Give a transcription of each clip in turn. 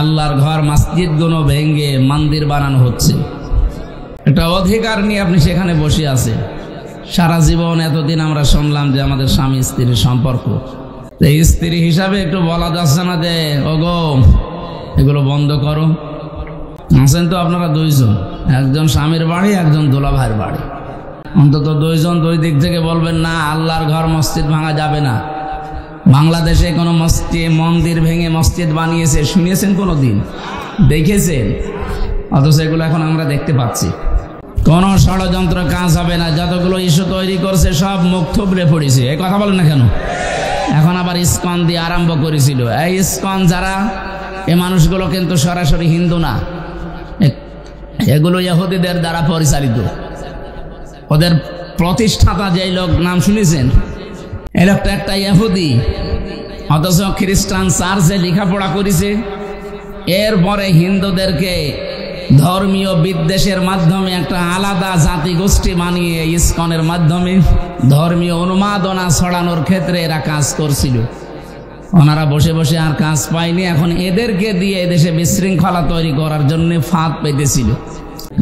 আল্লাহর ঘর মসজিদগুলো ভেঙে মন্দির বানানো হচ্ছে। একটা অধিকার নিয়ে আপনি সেখানে বসে আছেন। সারা জীবন এতদিন আমরা শুনলাম যে আমাদের স্বামী স্ত্রীর সম্পর্ক, এই স্ত্রী হিসাবে একটু বলা যাচ্ছে না যে ওগো এগুলো বন্ধ করো? আছেন তো আপনারা দুইজন, একজন স্বামীর বাড়ি, একজন দোলা ভাইয়ের বাড়ি, অন্তত দুইজন দুই দিক থেকে বলবেন না আল্লাহর ঘর মসজিদ ভাঙা যাবে না। বাংলাদেশে কোনো মন্দির ভেঙে মসজিদ বানিয়েছে শুনিয়েছেন কোনো দিন? দেখেছেন? অথচ এগুলো এখন আমরা দেখতে পাচ্ছি। কোন ষড়যন্ত্র কাজ হবে না। যতগুলো ইস্যু তৈরি করছে সব মুখ থুবড়ে পড়েছে। এই কথা বলেন না কেন? এখন আবার ইসকন দিয়ে আরম্ভ করেছিল। এই ইসকন যারা, এই মানুষগুলো কিন্তু সরাসরি হিন্দু না, এগুলো ইহুদিদের দ্বারা পরিচালিত। ওদের প্রতিষ্ঠাতা যেই লোক নাম শুনেছেন, এই লোকটা একটা ইহুদি, অথচ খ্রিস্টান চার্চে লেখাপড়া করেছে। এরপরে হিন্দুদেরকে ধর্মীয় বিদ্বেষের মাধ্যমে একটা আলাদা জাতি গোষ্ঠী বানিয়ে ইসকনের মাধ্যমে ধর্মীয় উন্মাদনা ছড়ানোর ক্ষেত্রে এরা কাজ করছিল। ওনারা বসে বসে আর কাজ পায়নি, এখন এদেরকে দিয়ে এদেশে বিশৃঙ্খলা তৈরি করার জন্য ফাঁদ পেতেছিল।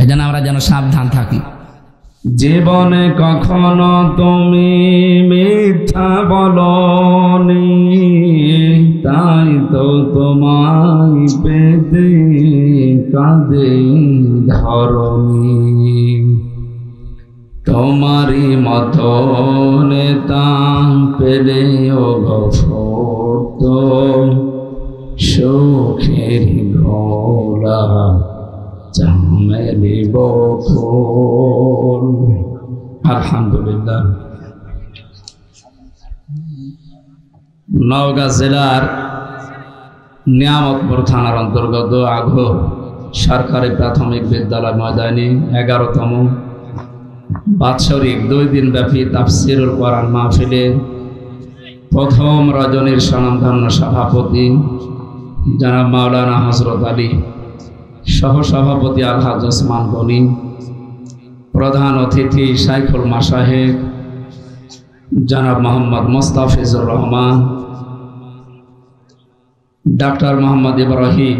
এই জন্য আমরা যেন সাবধান থাকি। জীবনে কখনো তুমি মিথ্যা বলনি, তাই তো তোমায় পেতে কাঁদে ধরণী। তোমারই মতো নেতা পেলে ও গফত সুখের ঘোলা জামেলি বকুল। আলহামদুলিল্লাহ। নওগাঁ জেলার নিয়ামতপুর থানার অন্তর্গত আঘো সরকারি প্রাথমিক বিদ্যালয় ময়দানে 11তম বাৎসরিক 2 দিন ব্যাপী তাফসিরুল কোরআন মাহফিলে প্রথম রজনীর স্বনামধন্য সভাপতি জনাব মাওলানা হযরত আলী, সহসভাপতি আলহাজ ওসমান গনি, প্রধান অতিথি শাইখুল মাশায়েখ জনাব মোহাম্মদ মোস্তাফিজুর রহমান, ডাক্তার মোহাম্মদ ইব্রাহিম।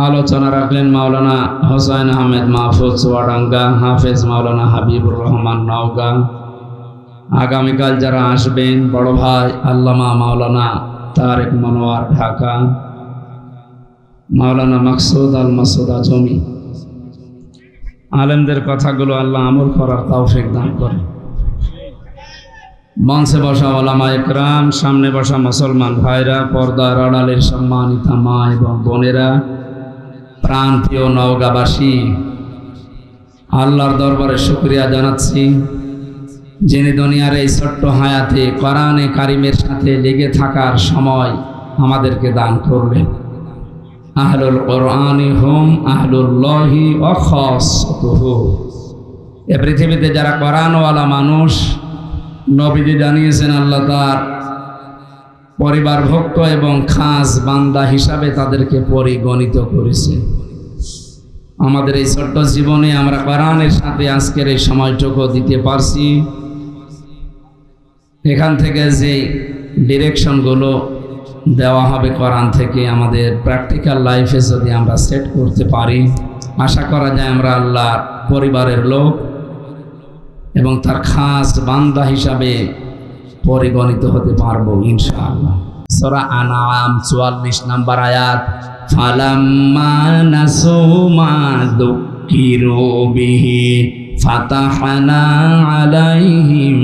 আলোচনা রাখলেন মাওলানা হোসাইন আহমেদ মাহফুজ চুয়াডাঙ্গা, হাফেজ মাওলানা হাবিবুর রহমান নওগাঁ। আগামীকাল যারা আসবেন বড় ভাই আল্লামা মাওলানা তারেক মনোয়ার ঢাকা, মাওলানা মাকসুদ আল মাসুদ আজমি। আলেমদের কথাগুলো আল্লাহ আমল করার তৌফিক দান করেন। মঞ্চে বসা ওলামা ইকরাম, সামনে বসা মুসলমান ভাইরা, পর্দার আড়ালের সম্মানিতা মা এবং বোনেরা, প্রাণপ্রিয় নওগাঁবাসী, আল্লাহর দরবারে শুকরিয়া জানাচ্ছি যিনি দুনিয়ার এই ছোট্ট হায়াতে কোরআনে কারিমের সাথে লেগে থাকার সময় আমাদেরকে দান করলেন। আহলুল কোরআনি হুম আহলুল্লাহি ওয়া খাসাতুহু। এ পৃথিবীতে যারা কোরআনওয়ালা মানুষ, নবীজি জানিয়েছেন আল্লাহ তার পরিবারভুক্ত এবং খাস বান্দা হিসাবে তাদেরকে পরিগণিত করেছে। আমাদের এই ছোট্ট জীবনে আমরা কোরআনের সাথে আজকের এই সময়টুকু দিতে পারছি। এখান থেকে যে ডিরেকশনগুলো দেওয়া হবে কোরআন থেকে, আমাদের প্র্যাকটিক্যাল লাইফে যদি আমরা সেট করতে পারি, আশা করা যায় আমরা আল্লাহর পরিবারের লোক এবং তার খাস বান্দা হিসাবে পরিগণিত হতে পারবো ইনশাআল্লাহ। সূরা আনআম 44 নম্বর আয়াত, ফালাম্মা নাসু মা যুকিরু বিহি ফাতাহনা আলাইহিম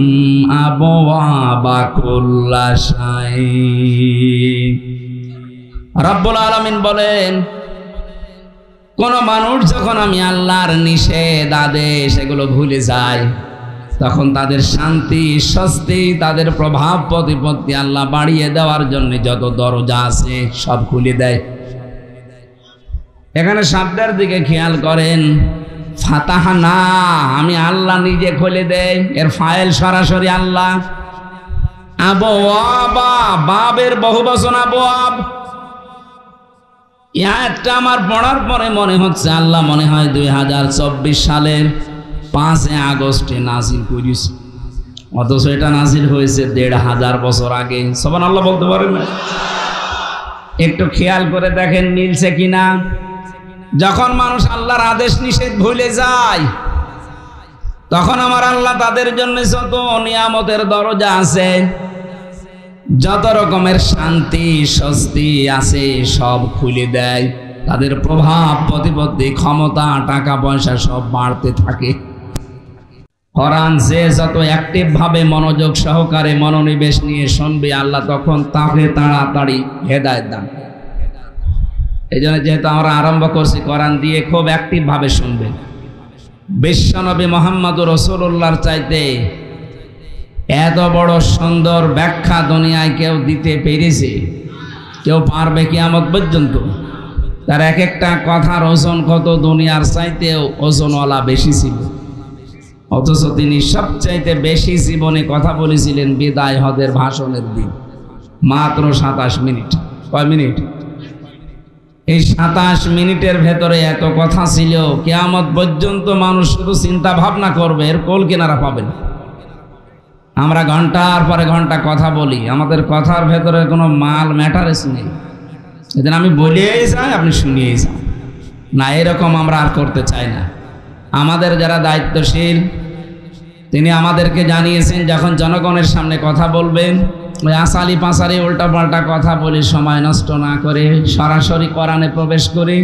আবওয়াবা কুল্লি শাই। রব্বুল আলামিন বলেন, কোন মানুষ যখন আমি আল্লাহর নিষেধ আদেশ এগুলো ভুলে যায়, তখন তাদের শান্তি স্বস্তি, তাদের প্রভাব প্রতিপত্তি আল্লাহ বাড়িয়ে দেওয়ার জন্য যত দরজা আছে সব খুলে দেয়। এখানে শব্দের দিকে খেয়াল করেন, ফাতাহনা আমি আল্লাহ নিজে খুলে দেয়, এর ফাইল সরাসরি আল্লাহ। আবওয়াবা, বাবের বহুবচন আবওয়াব। একটা আমার পড়ার পরে মনে হচ্ছে আল্লাহ মনে হয় 2024 সালের 5 আগস্টে নাজিল করিস, অথচ এটা নাজিল হয়েছে 1500 বছর আগে। সুবহানাল্লাহ বলতে পারেন না? একটু খেয়াল করে দেখেন মিলছে কিনা। যখন মানুষ আল্লাহর আদেশ নিষেধ ভুলে যায়, তখন আমার আল্লাহ তাদের জন্য যত নিয়ামতের দরজা আছে, যত রকমের শান্তি স্বস্তি আছে সব খুলে দেয়। তাদের প্রভাব প্রতিপত্তি ক্ষমতা টাকা পয়সা সব বাড়তে থাকে। কোরআন যে যত অ্যাক্টিভ ভাবে মনোযোগ সহকারে মনোনিবেশ নিয়ে শুনবে, আল্লাহ তখন তাকে তাড়াতাড়ি হেদায়েত দান। এই জন্য যেহেতু আমরা আরম্ভ করছি কোরআন দিয়ে, খুব অ্যাক্টিভ ভাবে শুনবেন। বিশ্বনবী মুহাম্মদুর রাসূলুল্লাহর চাইতে এত বড় সুন্দর ব্যাখ্যা দুনিয়ায় কেউ দিতে পেরেছে? কেউ পারবে কিয়ামত পর্যন্ত? তার এক একটা কথার ওজন কত দুনিয়ার চাইতেও ওজনওয়ালা বেশি ছিল, অথচ তিনি সবচাইতে বেশি জীবনে কথা বলেছিলেন বিদায় হজের ভাষণের দিন, মাত্র 27 মিনিট। কয় মিনিট? এই 27 মিনিটের ভেতরে এত কথা ছিল, কিয়ামত পর্যন্ত মানুষ শুধু চিন্তা ভাবনা করবে, এর কোল কিনারা পাবে না। আমরা ঘন্টার পরে ঘন্টা কথা বলি, আমাদের কথার ভেতরে কোনো মাল ম্যাটারেস নেই। এদিন আমি বলিয়েই যাই, আপনি শুনিয়েই যান না, এরকম আমরা আর করতে চাই না। আমাদের যারা দায়িত্বশীল, তিনি আমাদেরকে জানিয়েছেন যখন জনগণের সামনে কথা বলবেন, ওই আসালি পাঁচালি উল্টা পাল্টা কথা বলে সময় নষ্ট না করে সরাসরি কোরআনে প্রবেশ করে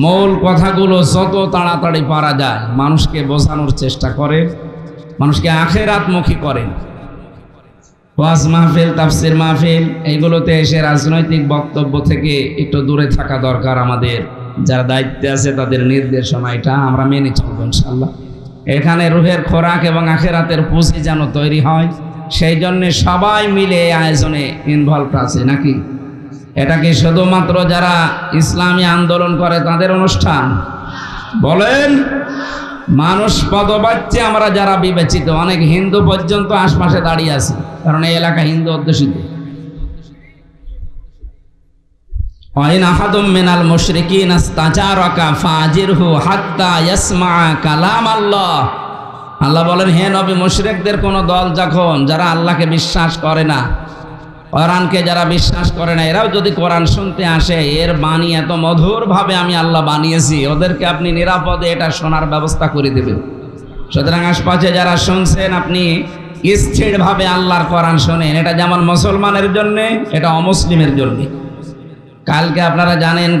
মূল কথাগুলো যত তাড়াতাড়ি পারা যায় মানুষকে বোঝানোর চেষ্টা করে, মানুষকে আখিরাতমুখী করেন। ওয়াজ মাহফিল, তাফসির মাহফিল, এইগুলোতে এসে রাজনৈতিক বক্তব্য থেকে একটু দূরে থাকা দরকার। আমাদের যারা দায়িত্বে আছে তাদের নির্দেশনা এটা আমরা মেনে চলবো ইনশাআল্লাহ। এখানে রুহের খোরাক এবং আখিরাতের পুঁজি যেন তৈরি হয়, সেই জন্য সবাই মিলে এই আয়োজনে ইনভলভ আছে নাকি? এটা কি শুধুমাত্র যারা ইসলামী আন্দোলন করে তাদের অনুষ্ঠান? বলেন, মানুষ পদবাচ্যে আমরা যারা বিবেচিত, অনেক হিন্দু পর্যন্ত আশপাশে দাঁড়িয়ে আছে, কারণ এই এলাকা হিন্দু অধ্যুষিত। ওয়াইন আহাদুম মিনাল মুশরিকিন ইস্তাজারাকা ফাজিরহু হাত্তা ইয়াসমা কালাম আল্লাহ। আল্লাহ বলেন, হে নবী, মুশরিকদের কোন দল যখন, যারা আল্লাহকে বিশ্বাস করে না, কোরআনকে যারা বিশ্বাস করে না, এরাও যদি কোরআন শুনতে আসে, এর বাণী এত মধুর ভাবে আমি আল্লাহ বানিয়েছি, ওদেরকে আপনি নিরাপদে এটা শোনার ব্যবস্থা করে দেবেন। সুতরাং আশপাশে যারা শুনছেন, আপনি স্থির ভাবে আল্লাহর কোরআন শোনেন। এটা যেমন মুসলমানের জন্য, এটা অমুসলিমের জন্য। কালকে আপনারা জানেন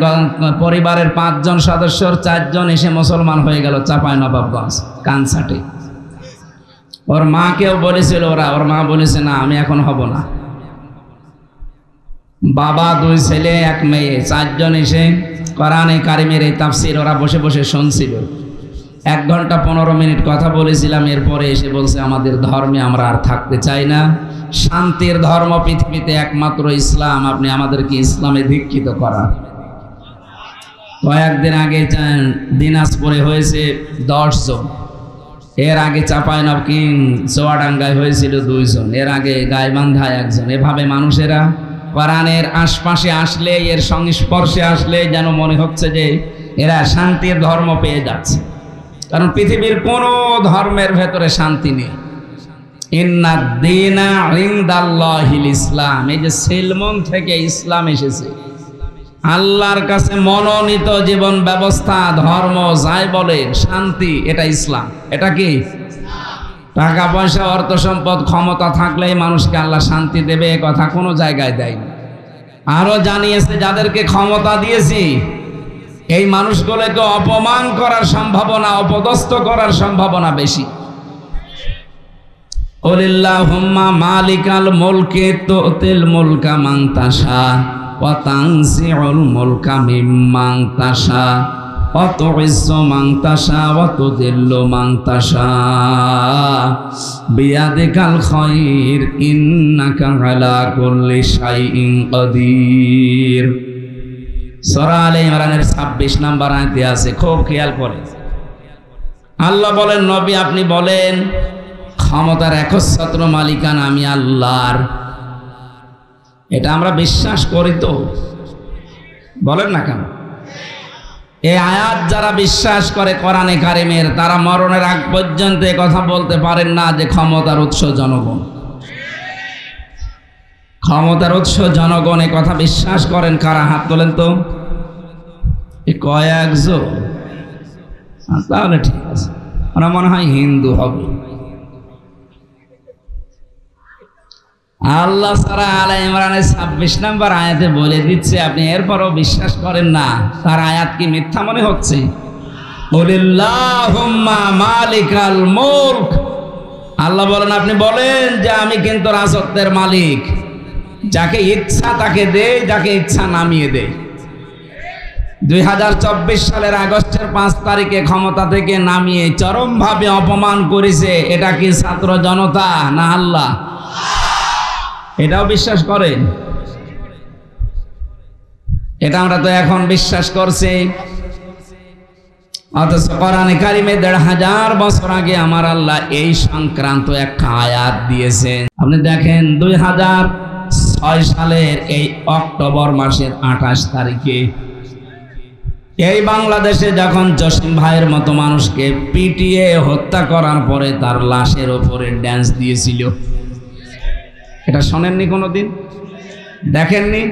পরিবারের 5 জন সদস্যর 4 জন এসে মুসলমান হয়ে গেল চাঁপাইনবাবগঞ্জ কানসাটে। ওর মাকেও বলেছিল, ওর মা বলেছে না, আমি এখন হব না। বাবা, 2 ছেলে 1 মেয়ে, 4 জন এসে কোরআনে কারিমের এই তাফসির ওরা বসে বসে শুনছিল। 1 ঘন্টা 15 মিনিট কথা বলেছিলাম। এরপরে এসে বলছে, আমাদের ধর্মে আমরা আর থাকতে চাই না, শান্তির ধর্ম পৃথিবীতে একমাত্র ইসলাম, আপনি আমাদেরকে ইসলামে দীক্ষিত করান। কয়েকদিন আগে দিনাজপুরে হয়েছে 10 জন, এর আগে চাঁপাইনবাবগঞ্জ চুয়াডাঙ্গায় হয়েছিল 2 জন, এর আগে গাইবান্ধায় 1 জন। এভাবে মানুষেরা কোরআনের আশপাশে আসলে, এর সংস্পর্শে আসলে যেন মনে হচ্ছে যে এরা শান্তির ধর্ম পেয়ে যাচ্ছে। কারণ পৃথিবীর কোনো ধর্মের ভেতরে শান্তি নেই। ইন্নাদ দীনা ইনদাল্লাহিল ইসলাম, এই যে সেলমন থেকে ইসলাম এসেছে, আল্লাহর কাছে মনোনীত জীবন ব্যবস্থা, ধর্ম যাই বলেন, শান্তি, এটা ইসলাম। এটা কি? টাকা পয়সা অর্থ সম্পদ ক্ষমতা থাকলেই মানুষকে আল্লাহ শান্তি দেবে, এ কথা কোনো জায়গায় দেয়নি। আরো জানিয়েছে, যাদেরকে ক্ষমতা দিয়েছি এই মানুষগুলোকে অপমান করার সম্ভাবনা, অপদস্থ করার সম্ভাবনা বেশি। কুলিল্লাহুম্মা মালিকাল মুলকি তুতিল মুলকা মান তাশা ওয়া তানজিউল মুলকা মিম্মান তাশা ওয়া তুইজ্জু মান তাশা ওয়া তুযিল্লু মান তাশা বিয়াদিকাল খায়র ইন্নাকা আলা কুল্লি শাইইন কাদির। সূরা আলে ইমরানের 26 নম্বর আয়াতে আছে, খুব খেয়াল করে। আল্লাহ বলেন, নবী আপনি বলেন, ক্ষমতার একচ্ছত্র মালিকানা আমি আল্লাহর। এটা আমরা বিশ্বাস করি তো? বলেন না কেন? এই আয়াত যারা বিশ্বাস করে কোরআনে কারিমের, তারা মরণের আগ পর্যন্ত কথা বলতে পারেন না যে ক্ষমতার উৎস জনগণ। ক্ষমতার উৎস জনগণ, এ কথা বিশ্বাস করেন কারা? হাত তোলেন তো। কয়েকজন, তাহলে ঠিক আছে, ওরা মনে হয় হিন্দু হবে। আল্লাহ সারা আলে ইমরানের 26 নম্বর আয়াতে বলে দিচ্ছে, আপনি এরপরও বিশ্বাস করেন না? তার আয়াত কি মিথ্যা মনে হচ্ছে? কুলিল্লাহুম্মা মালিকাল মুলক, আল্লাহ বলেন আপনি বলেন যে আমি কিন্তু রাজত্বের মালিক, যাকে ইচ্ছা তাকে দেই, যাকে ইচ্ছা নামিয়ে দেই। 2024 সালের আগস্টের 5 তারিখে ক্ষমতা থেকে নামিয়ে চরমভাবে অপমান করেছে, এটা কি ছাত্র জনতা না আল্লাহ? এটাও বিশ্বাস করেন? এটা আমরা তো এখন বিশ্বাস করছি, অথচ কোরআনে কারিমে 1500 বছর আগে আমার আল্লাহ এই সংক্রান্ত একটা আয়াত দিয়েছেন। আপনি দেখেন 2006 সালের এই অক্টোবর মাসের 28 তারিখে এই বাংলাদেশে যখন জসিম ভাইয়ের মতো মানুষকে পিটিয়ে হত্যা করার পরে তার লাশের ওপরে ড্যান্স দিয়েছিল, এটা শোনেননি কোনোদিন? দেখেননি?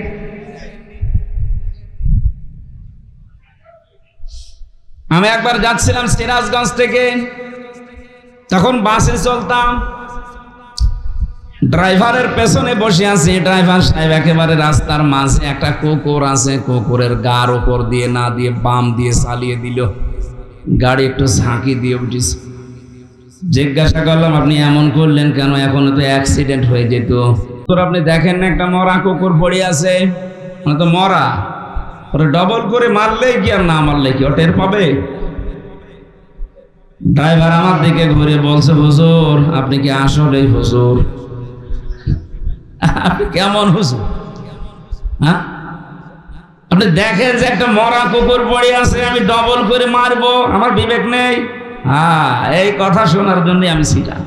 আমি একবার যাচ্ছিলাম সিরাজগঞ্জ থেকে, তখন বাসে চলতাম, ড্রাইভারের পেছনে বসে আছি। ড্রাইভার সাহেব একেবারে রাস্তার মাঝে একটা কুকুর আছে, কুকুরের গার উপর দিয়ে না দিয়ে বাম দিয়ে চালিয়ে দিল, গাড়ি একটু ঝাঁকি দিয়ে উঠিস। জিজ্ঞাসা করলাম আপনি এমন করলেন কেন? এখন তো অ্যাক্সিডেন্ট হয়ে যেত। তোর আপনি দেখেন না একটা মরা কুকুর পড়ে আছে, মানে তো মরা, ওরা ডবল করে মারলে কি আর না মারলে কি ও টের পাবে? ড্রাইভার আমার দিকে ঘুরে বলছে, হুজুর আপনি কি আসলেই হুজুর? আপনি কেমন হুজুর? হ্যাঁ, আপনি দেখেন যে একটা মরা কুকুর পড়ে আছে, আমি ডবল করে মারবো, আমার বিবেক নেই? হ্যাঁ, এই কথা শোনার জন্য আমি ছিলাম।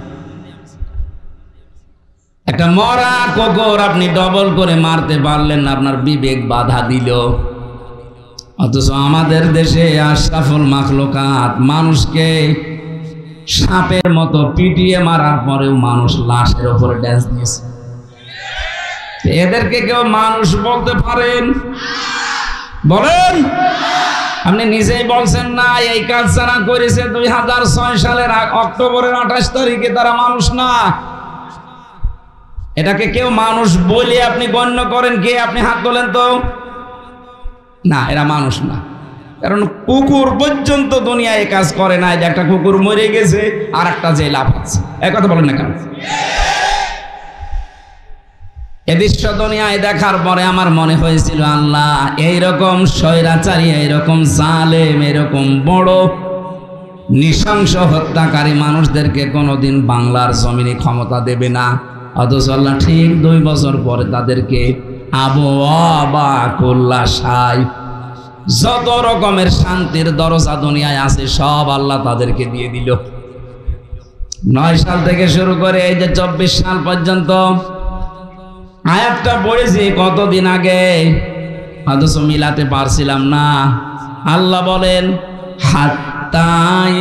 একটা মরা কুকুর আপনি ডবল করে মারতে পারলেন না, আপনার বিবেক বাধা দিল। অথচ আমাদের দেশে আশরাফুল মাখলুকাত মানুষকে সাপের মতো পিটিয়ে মারার পরেও মানুষ লাশের উপরে ড্যান্স দিয়েছে। এদেরকে কেউ মানুষ বলতে পারেন? বলেন। আপনি নিজেই বলছেন না এই কাজ যারা করেছে 2006 সালের অক্টোবরের 28 তারিখে তারা মানুষ না। এটাকে কেউ মানুষ বলে আপনি গণ্য করেন কে? আপনি হাত তোলেন তো। না, এরা মানুষ না, কারণ কুকুর পর্যন্ত দুনিয়ায় কাজ করে না যে একটা কুকুর মরে গেছে আর একটা যে লাফাচ্ছে, এক কথা বলেন না কেন? এ দৃশ্য দুনিয়ায় দেখার পরে আমার মনে হয়েছিল, আল্লাহ এইরকম স্বৈরাচারী, এইরকম জালেম, এরকম বড় নৃশংস হত্যাকারী মানুষদেরকে কোনোদিন বাংলার জমিনে ক্ষমতা দেবে না। অথচ আল্লাহ ঠিক 2 বছর পরে তাদেরকে আবওয়াবা কুল্লাশাই, যত রকমের শান্তির দরজা দুনিয়ায় আছে সব আল্লাহ তাদেরকে দিয়ে দিল। 9 সাল থেকে শুরু করে এই যে 24 সাল পর্যন্ত আয়াতটা পড়েছি কতদিন আগে, অথচ মিলাতে পারছিলাম না। আল্লাহ বলেন হাত্তা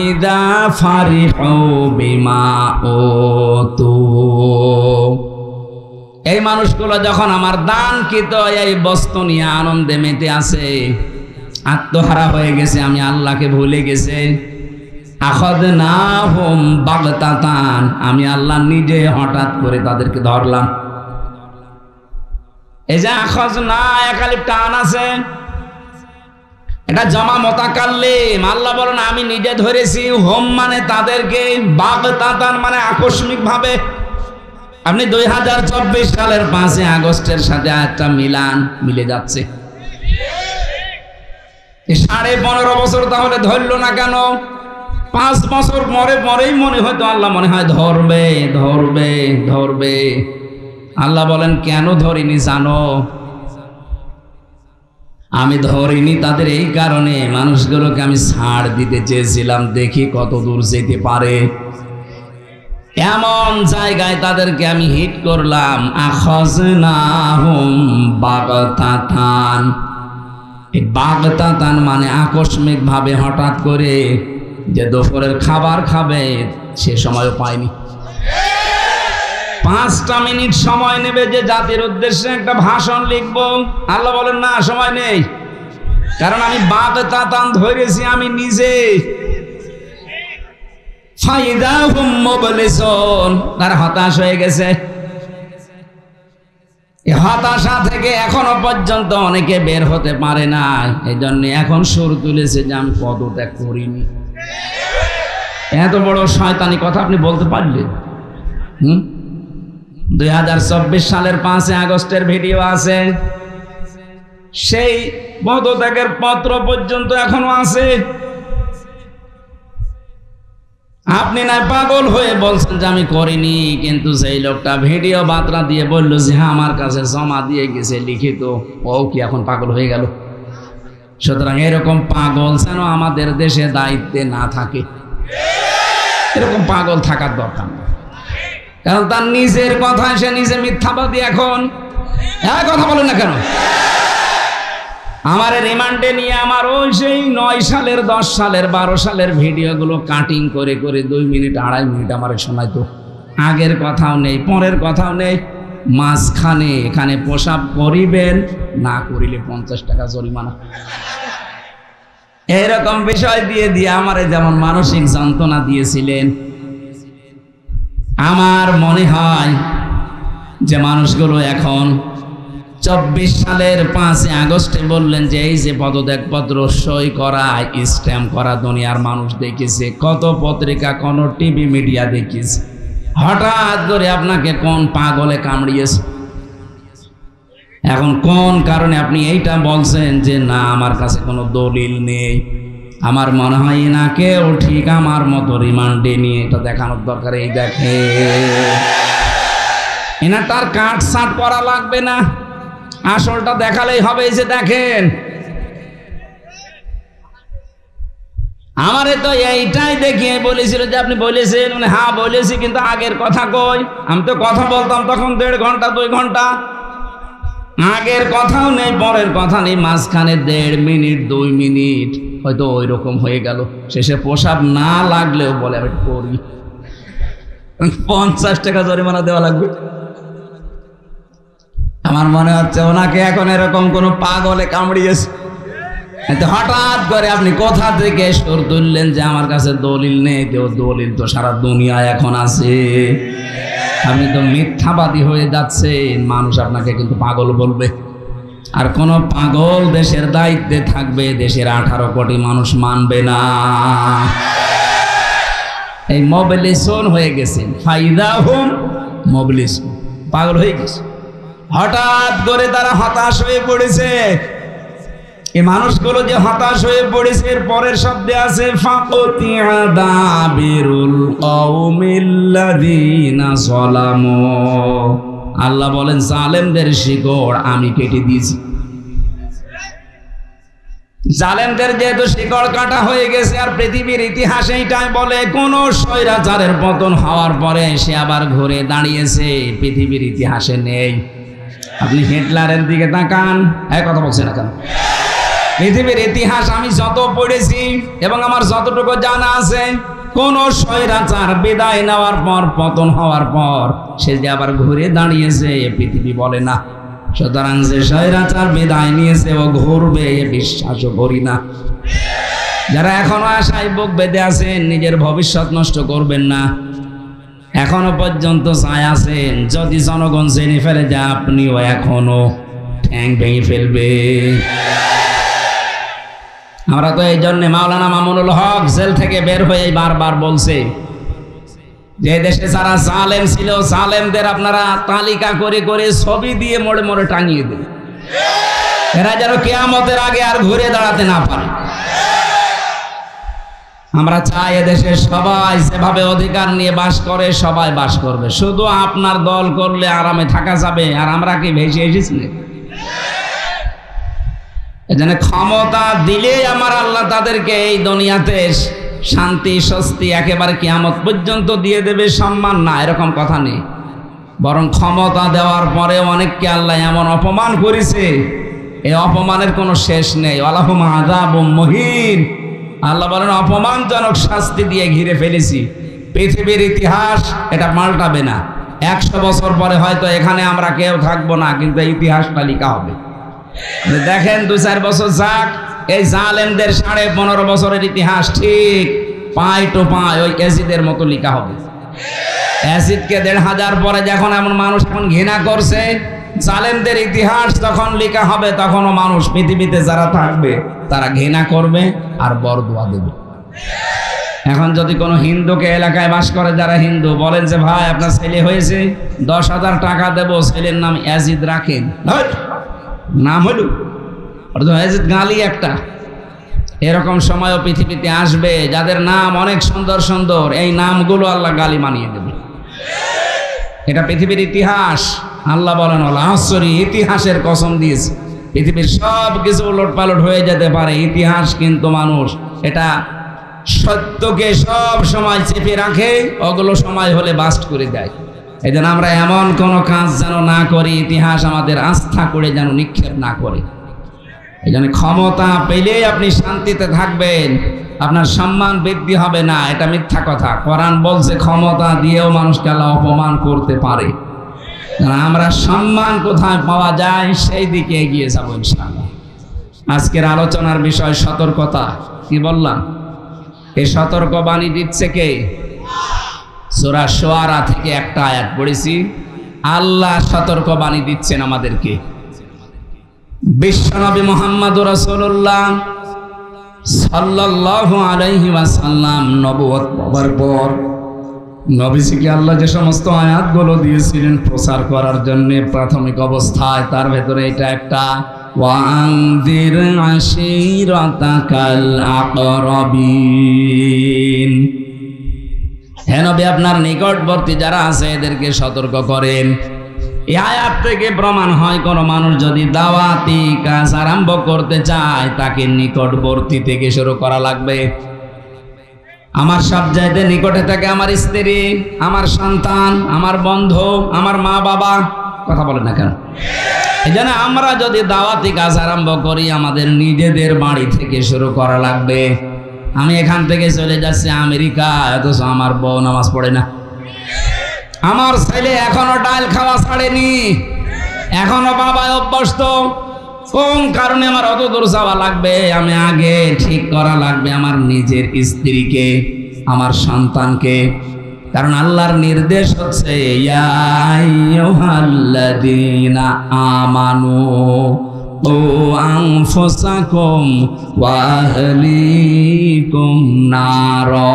ইযা ফারিহু বিমা উতু, এই মানুষগুলো যখন আমার দানকৃত এই বস্তু নিয়ে আনন্দে মেতে আছে, আত্মহারা হয়ে গেছে, আমি আল্লাহকে ভুলে গেছে, আখাযনাহুম বাগতাতান, আমি আল্লাহ নিজে হঠাৎ করে তাদেরকে ধরলাম। এই যে আখাযনা একালিফ টান আছে, এটা জমা মোতাকাল্লিম। আল্লাহ বলেন আমি নিজে ধরেছি, হোম মানে তাদেরকে, বাগতাতান মানে আকস্মিক ভাবে। আপনি 2024 সালের 5 আগস্টের সাথে একটা মিলে যাচ্ছে। 15.5 বছর তাহলে ধরলো না কেন? 5 বছর পরেই মনে হয়তো আল্লাহ মনে হয় ধরবে ধরবে ধরবে। আল্লাহ বলেন কেন ধরিনি জানো? আমি ধরিনি তাদের এই কারণে, মানুষগুলোকে আমি ছাড় দিতে চেয়েছিলাম, দেখি কত দূর যেতে পারে। এমন জায়গায় তাদেরকে আমি হিট করলাম। আখাযনাহুম বাগতাতান, এই বাগতাতান মানে আকস্মিক ভাবে, হঠাৎ করে, যে দুপুরের খাবার খাবে সে সময়ও পায়নি। 5টা মিনিট সময় নেবে যে জাতির উদ্দেশ্যে একটা ভাষণ লিখবো, আল্লাহ বলেন না সময় নেই, কারণ আমি বাগতাতান ধরেছি আমি নিজে। ফাইদাহুম মুবলিসুন, তারা হতাশ হয়ে গেছে। এই হতাশা থেকে এখনো পর্যন্ত অনেকে বের হতে পারে না, এই জন্য এখন সুর তুলেছে যে আমি পদত্যাগ করিনি। এত বড় শয়তানি কথা আপনি বলতে পারলেন? 2024 সালের 5 আগস্টের ভিডিও আছে, সেই পদত্যাগের পত্র পর্যন্ত এখনো আছে। আপনি না পাগল হয়ে বলছেন যে আমি করিনি, কিন্তু সেই লোকটা ভিডিও বার্তা দিয়ে বলল যে হ্যাঁ আমার কাছে জমা দিয়ে গেছে লিখিত, ও কি এখন পাগল হয়ে গেল? সুতরাং এরকম পাগল যেন আমাদের দেশে দায়িত্বে না থাকে, এরকম পাগল থাকার দরকার নেই। কারণ তার নিজের কথা সে নিজে মিথ্যাবাদী। এখন কথা বলেন না কেন? আমার রিমান্ডে নিয়ে আমার ওই সেই 9 সালের 10 সালের 12 সালের ভিডিওগুলো কাটিং করে করে 2 মিনিট 2.5 মিনিট আমার শোনাইতো। আগের কথাও নেই, পরের কথাও নেই, মাঝখানে এখানে প্রসাব করিবেন, না করিলে 50 টাকা জরিমানা, এরকম বিষয় দিয়ে দিয়ে আমারে যেমন মানসিক যন্ত্রণা দিয়েছিলেন। আমার মনে হয় যে মানুষগুলো এখন 24 সালের 5 আগস্টে বললেন যে এই যে পদত্যাগপত্র সই করা স্ট্যাম্প করা দুনিয়ার মানুষ দেখেছে, কত পত্রিকা কোন টিভি মিডিয়া দেখেছে, হঠাৎ করে আপনাকে কোন পাগলে কামড়িয়েছে? এখন কোন কারণে আপনি এইটা বলছেন যে না আমার কাছে কোনো দলিল নেই? আমার মনে হয় না কেউ ঠিক আমার মতো রিমান্ডে নিয়ে এটা দেখানোর দরকার। এই দেখে এনা তার কাট সাট করা লাগবে না, আসলটা দেখালেই হবে। এই যে দেখেন, আমারে তো এইটাই দেখিয়ে বলেছিল যে আপনি বলেছেন, মানে হ্যাঁ বলেছি, কিন্তু আগের কথা কই? আমি তো কথা বলতাম তখন 1.5 ঘন্টা 2 ঘন্টা, আগের কথাও নেই, পরের কথা নেই, মাঝখানে 1.5 মিনিট 2 মিনিট হয়তো ওই রকম হয়ে গেল। শেষে প্রসাব না লাগলেও বলে আমি করি, 50 টাকা জরিমানা দেওয়া লাগবে। আমার মনে হচ্ছে ওনাকে এখন এরকম কোন পাগলে কামড়িয়েছে। হঠাৎ করে আপনি কোথা থেকে সুর তুললেন যে আমার কাছে দলিল নেই? দলিল তো সারা দুনিয়ায় এখন আছে। আপনি তো মিথ্যাবাদী হয়ে যাচ্ছেন, মানুষ আপনাকে কিন্তু পাগল বলবে। আর কোন পাগল দেশের দায়িত্বে থাকবে, দেশের 18 কোটি মানুষ মানবে না। এই মুবলিসুন হয়ে গেছেন, ফাইদাহুম মুবলিসুন, পাগল হয়ে গেছে। হঠাৎ করে তারা হতাশ হয়ে পড়েছে। এই মানুষগুলো যে হতাশ হয়ে পড়েছে, এর পরের শব্দে আছে ফাকুতিয়া দাবিরুল কওমিল্লাযিনা যালামু। আল্লাহ বলেন জালেমদের শিকড় আমি কেটে দিয়েছি। জালেমদের যেহেতু শিকড় কাটা হয়ে গেছে, আর পৃথিবীর ইতিহাসে এটাই বলে কোন স্বৈরাচারের পতন হওয়ার পরে সে আবার ঘুরে দাঁড়িয়েছে পৃথিবীর ইতিহাসে নেই। আপনি হিটলারের দিকে তাকান, এক কথা বলছেন না কেন? পৃথিবীর ইতিহাস আমি যত পড়েছি এবং আমার যতটুকু জানা আছে, কোন স্বৈরাচার বিদায় নেওয়ার পর, পতন হওয়ার পর সে যে আবার ঘুরে দাঁড়িয়েছে এ পৃথিবী বলে না। সুতরাং যে স্বৈরাচার বিদায় নিয়েছে ও ঘুরবে এ বিশ্বাসও করি না। যারা এখনো আশায় বুক বেঁধে আছেন, নিজের ভবিষ্যৎ নষ্ট করবেন না। এখনো পর্যন্ত চাই আছেন, যদি জনগণ জেনে ফেলে যে আপনিও এখনো ঠ্যাং ভেঙে ফেলবে। আমরা তো এই জন্য মাওলানা মামুনুল হক জেল থেকে বের হয়ে বারবার বলছে যে দেশে যারা জালেম ছিল, জালেমদের আপনারা তালিকা করে করে ছবি দিয়ে মোড়ে মোড়ে টাঙিয়ে দেন, এরা যেন কিয়ামতের আগে আর ঘুরে দাঁড়াতে না পারে। আমরা চাই এদেশে সবাই যেভাবে অধিকার নিয়ে বাস করে সবাই বাস করবে, শুধু আপনার দল করলে আরামে থাকা যাবে। আর আমরা কি ভেসে এসেছি? এজন্য ক্ষমতা দিলে আমার আল্লাহ তাদেরকে এই দুনিয়াতে শান্তি স্বস্তি একেবারে কিয়ামত পর্যন্ত দিয়ে দেবে, সম্মান না এরকম কথা নেই। বরং ক্ষমতা দেওয়ার পরে অনেককে আল্লাহ এমন অপমান করেছে, এই অপমানের কোনো শেষ নেই। ওয়ালাহুম আযাবুম মুহিন, আল্লাহ বলেন অপমানজনক শাস্তি দিয়ে ঘিরে ফেলেছি। পৃথিবীর ইতিহাস এটা পাল্টাবে না। 100 বছর পরে হয়তো এখানে আমরা কেউ থাকবো না, কিন্তু ইতিহাসটা লেখা হবে। দেখেন 2-4 বছর যাক, এই জালেমদের 15.5 বছরের ইতিহাস ঠিক পাই টু পাই ওই অ্যাসিডের মতো লেখা হবে। অ্যাসিডকে 1500 পরে যখন এমন মানুষ এখন ঘৃণা করছে, জালেমদের ইতিহাস যখন লেখা হবে তখনও মানুষ পৃথিবীতে যারা থাকবে তারা ঘৃণা করবে আর বরদোয়া দেবে। এখন যদি কোনো হিন্দুকে এলাকায় বাস করে যারা হিন্দু বলেন যে ভাই আপনার ছেলে হয়েছে 10,000 টাকা দেবো, ছেলের নাম অ্যাজিদ রাখেন, নাম হলো অ্যাজিদ গালি একটা। এরকম সময়ও পৃথিবীতে আসবে যাদের নাম অনেক সুন্দর সুন্দর, এই নামগুলো আল্লাহ গালি মানিয়ে দেবে। এটা পৃথিবীর ইতিহাস। আল্লাহ বলেন আশ্চর্য, ইতিহাসের কসম দিয়েছে পৃথিবীর সব কিছু উলট পালট হয়ে যেতে পারে, ইতিহাস কিন্তু মানুষ এটা সত্যকে সব সময় চেপে রাখে, ওগুলো সময় হলে বাস্ট করে দেয়। এই জন্য আমরা এমন কোনো কাজ যেন না করি, ইতিহাস আমাদের আস্থা করে যেন নিক্ষেপ না করে। এই জন্য ক্ষমতা পেলেই আপনি শান্তিতে থাকবেন, আপনার সম্মান বৃদ্ধি হবে না, এটা মিথ্যা কথা। কোরআন বলছে ক্ষমতা দিয়েও মানুষকে আল্লাহ অপমান করতে পারে। আমরা সম্মান কোথায় পাওয়া যায় সেই দিকে এগিয়ে যাবো ইনশাআল্লাহ। আজকের আলোচনার বিষয় সতর্কতা। কি বললাম? এই সতর্ক বাণী দিচ্ছে কে? সূরা শুআরা থেকে একটা আয়াত পড়েছি, আল্লাহ সতর্ক বাণী দিচ্ছেন আমাদেরকে। বিশ্বনবী মুহাম্মদুর রাসূলুল্লাহ সাল্লাল্লাহু আলাইহি ওয়াসাল্লাম নবুয়ত পাওয়ার পর নবীজিকে আল্লাহ যে সমস্ত আয়াতগুলো দিয়েছিলেন প্রচার করার জন্য প্রাথমিক অবস্থায়, তার ভেতরে এটা একটা, ওয়ানদির আশিরাতাকাল আকরাবিন, হে নবী আপনার নিকটবর্তী যারা আছে এদেরকে সতর্ক করেন। এই আয়াত থেকে প্রমাণ হয় কোন মানুষ যদি দাওয়াতি কাজ আরম্ভ করতে চায় তাকে নিকটবর্তী থেকে শুরু করা লাগবে। আমার সবচাইতে নিকটে থাকে আমার স্ত্রী, আমার সন্তান, আমার বন্ধু, আমার মা বাবা। কথা বলেন না কেন? এই জন্য আমরা যদি দাওয়াতি কাজ আরম্ভ করি আমাদের নিজেদের বাড়ি থেকে শুরু করা লাগবে। আমি এখান থেকে চলে যাচ্ছি আমেরিকা, অথচ আমার বউ নামাজ পড়ে না, আমার ছেলে এখনো ডাল খাওয়া ছাড়েনি, এখনো বাবায় অভ্যস্ত। কোন কারণে আমার অত দূর যাওয়া লাগবে? আমি আগে ঠিক করা লাগবে আমার নিজের স্ত্রীকে, আমার সন্তানকে। কারণ আল্লাহর নির্দেশ হচ্ছে ইয়া আইয়ুহাল্লাযীনা আমানু ও আনফুসাকুম ওয়া আহলিকুম নারা।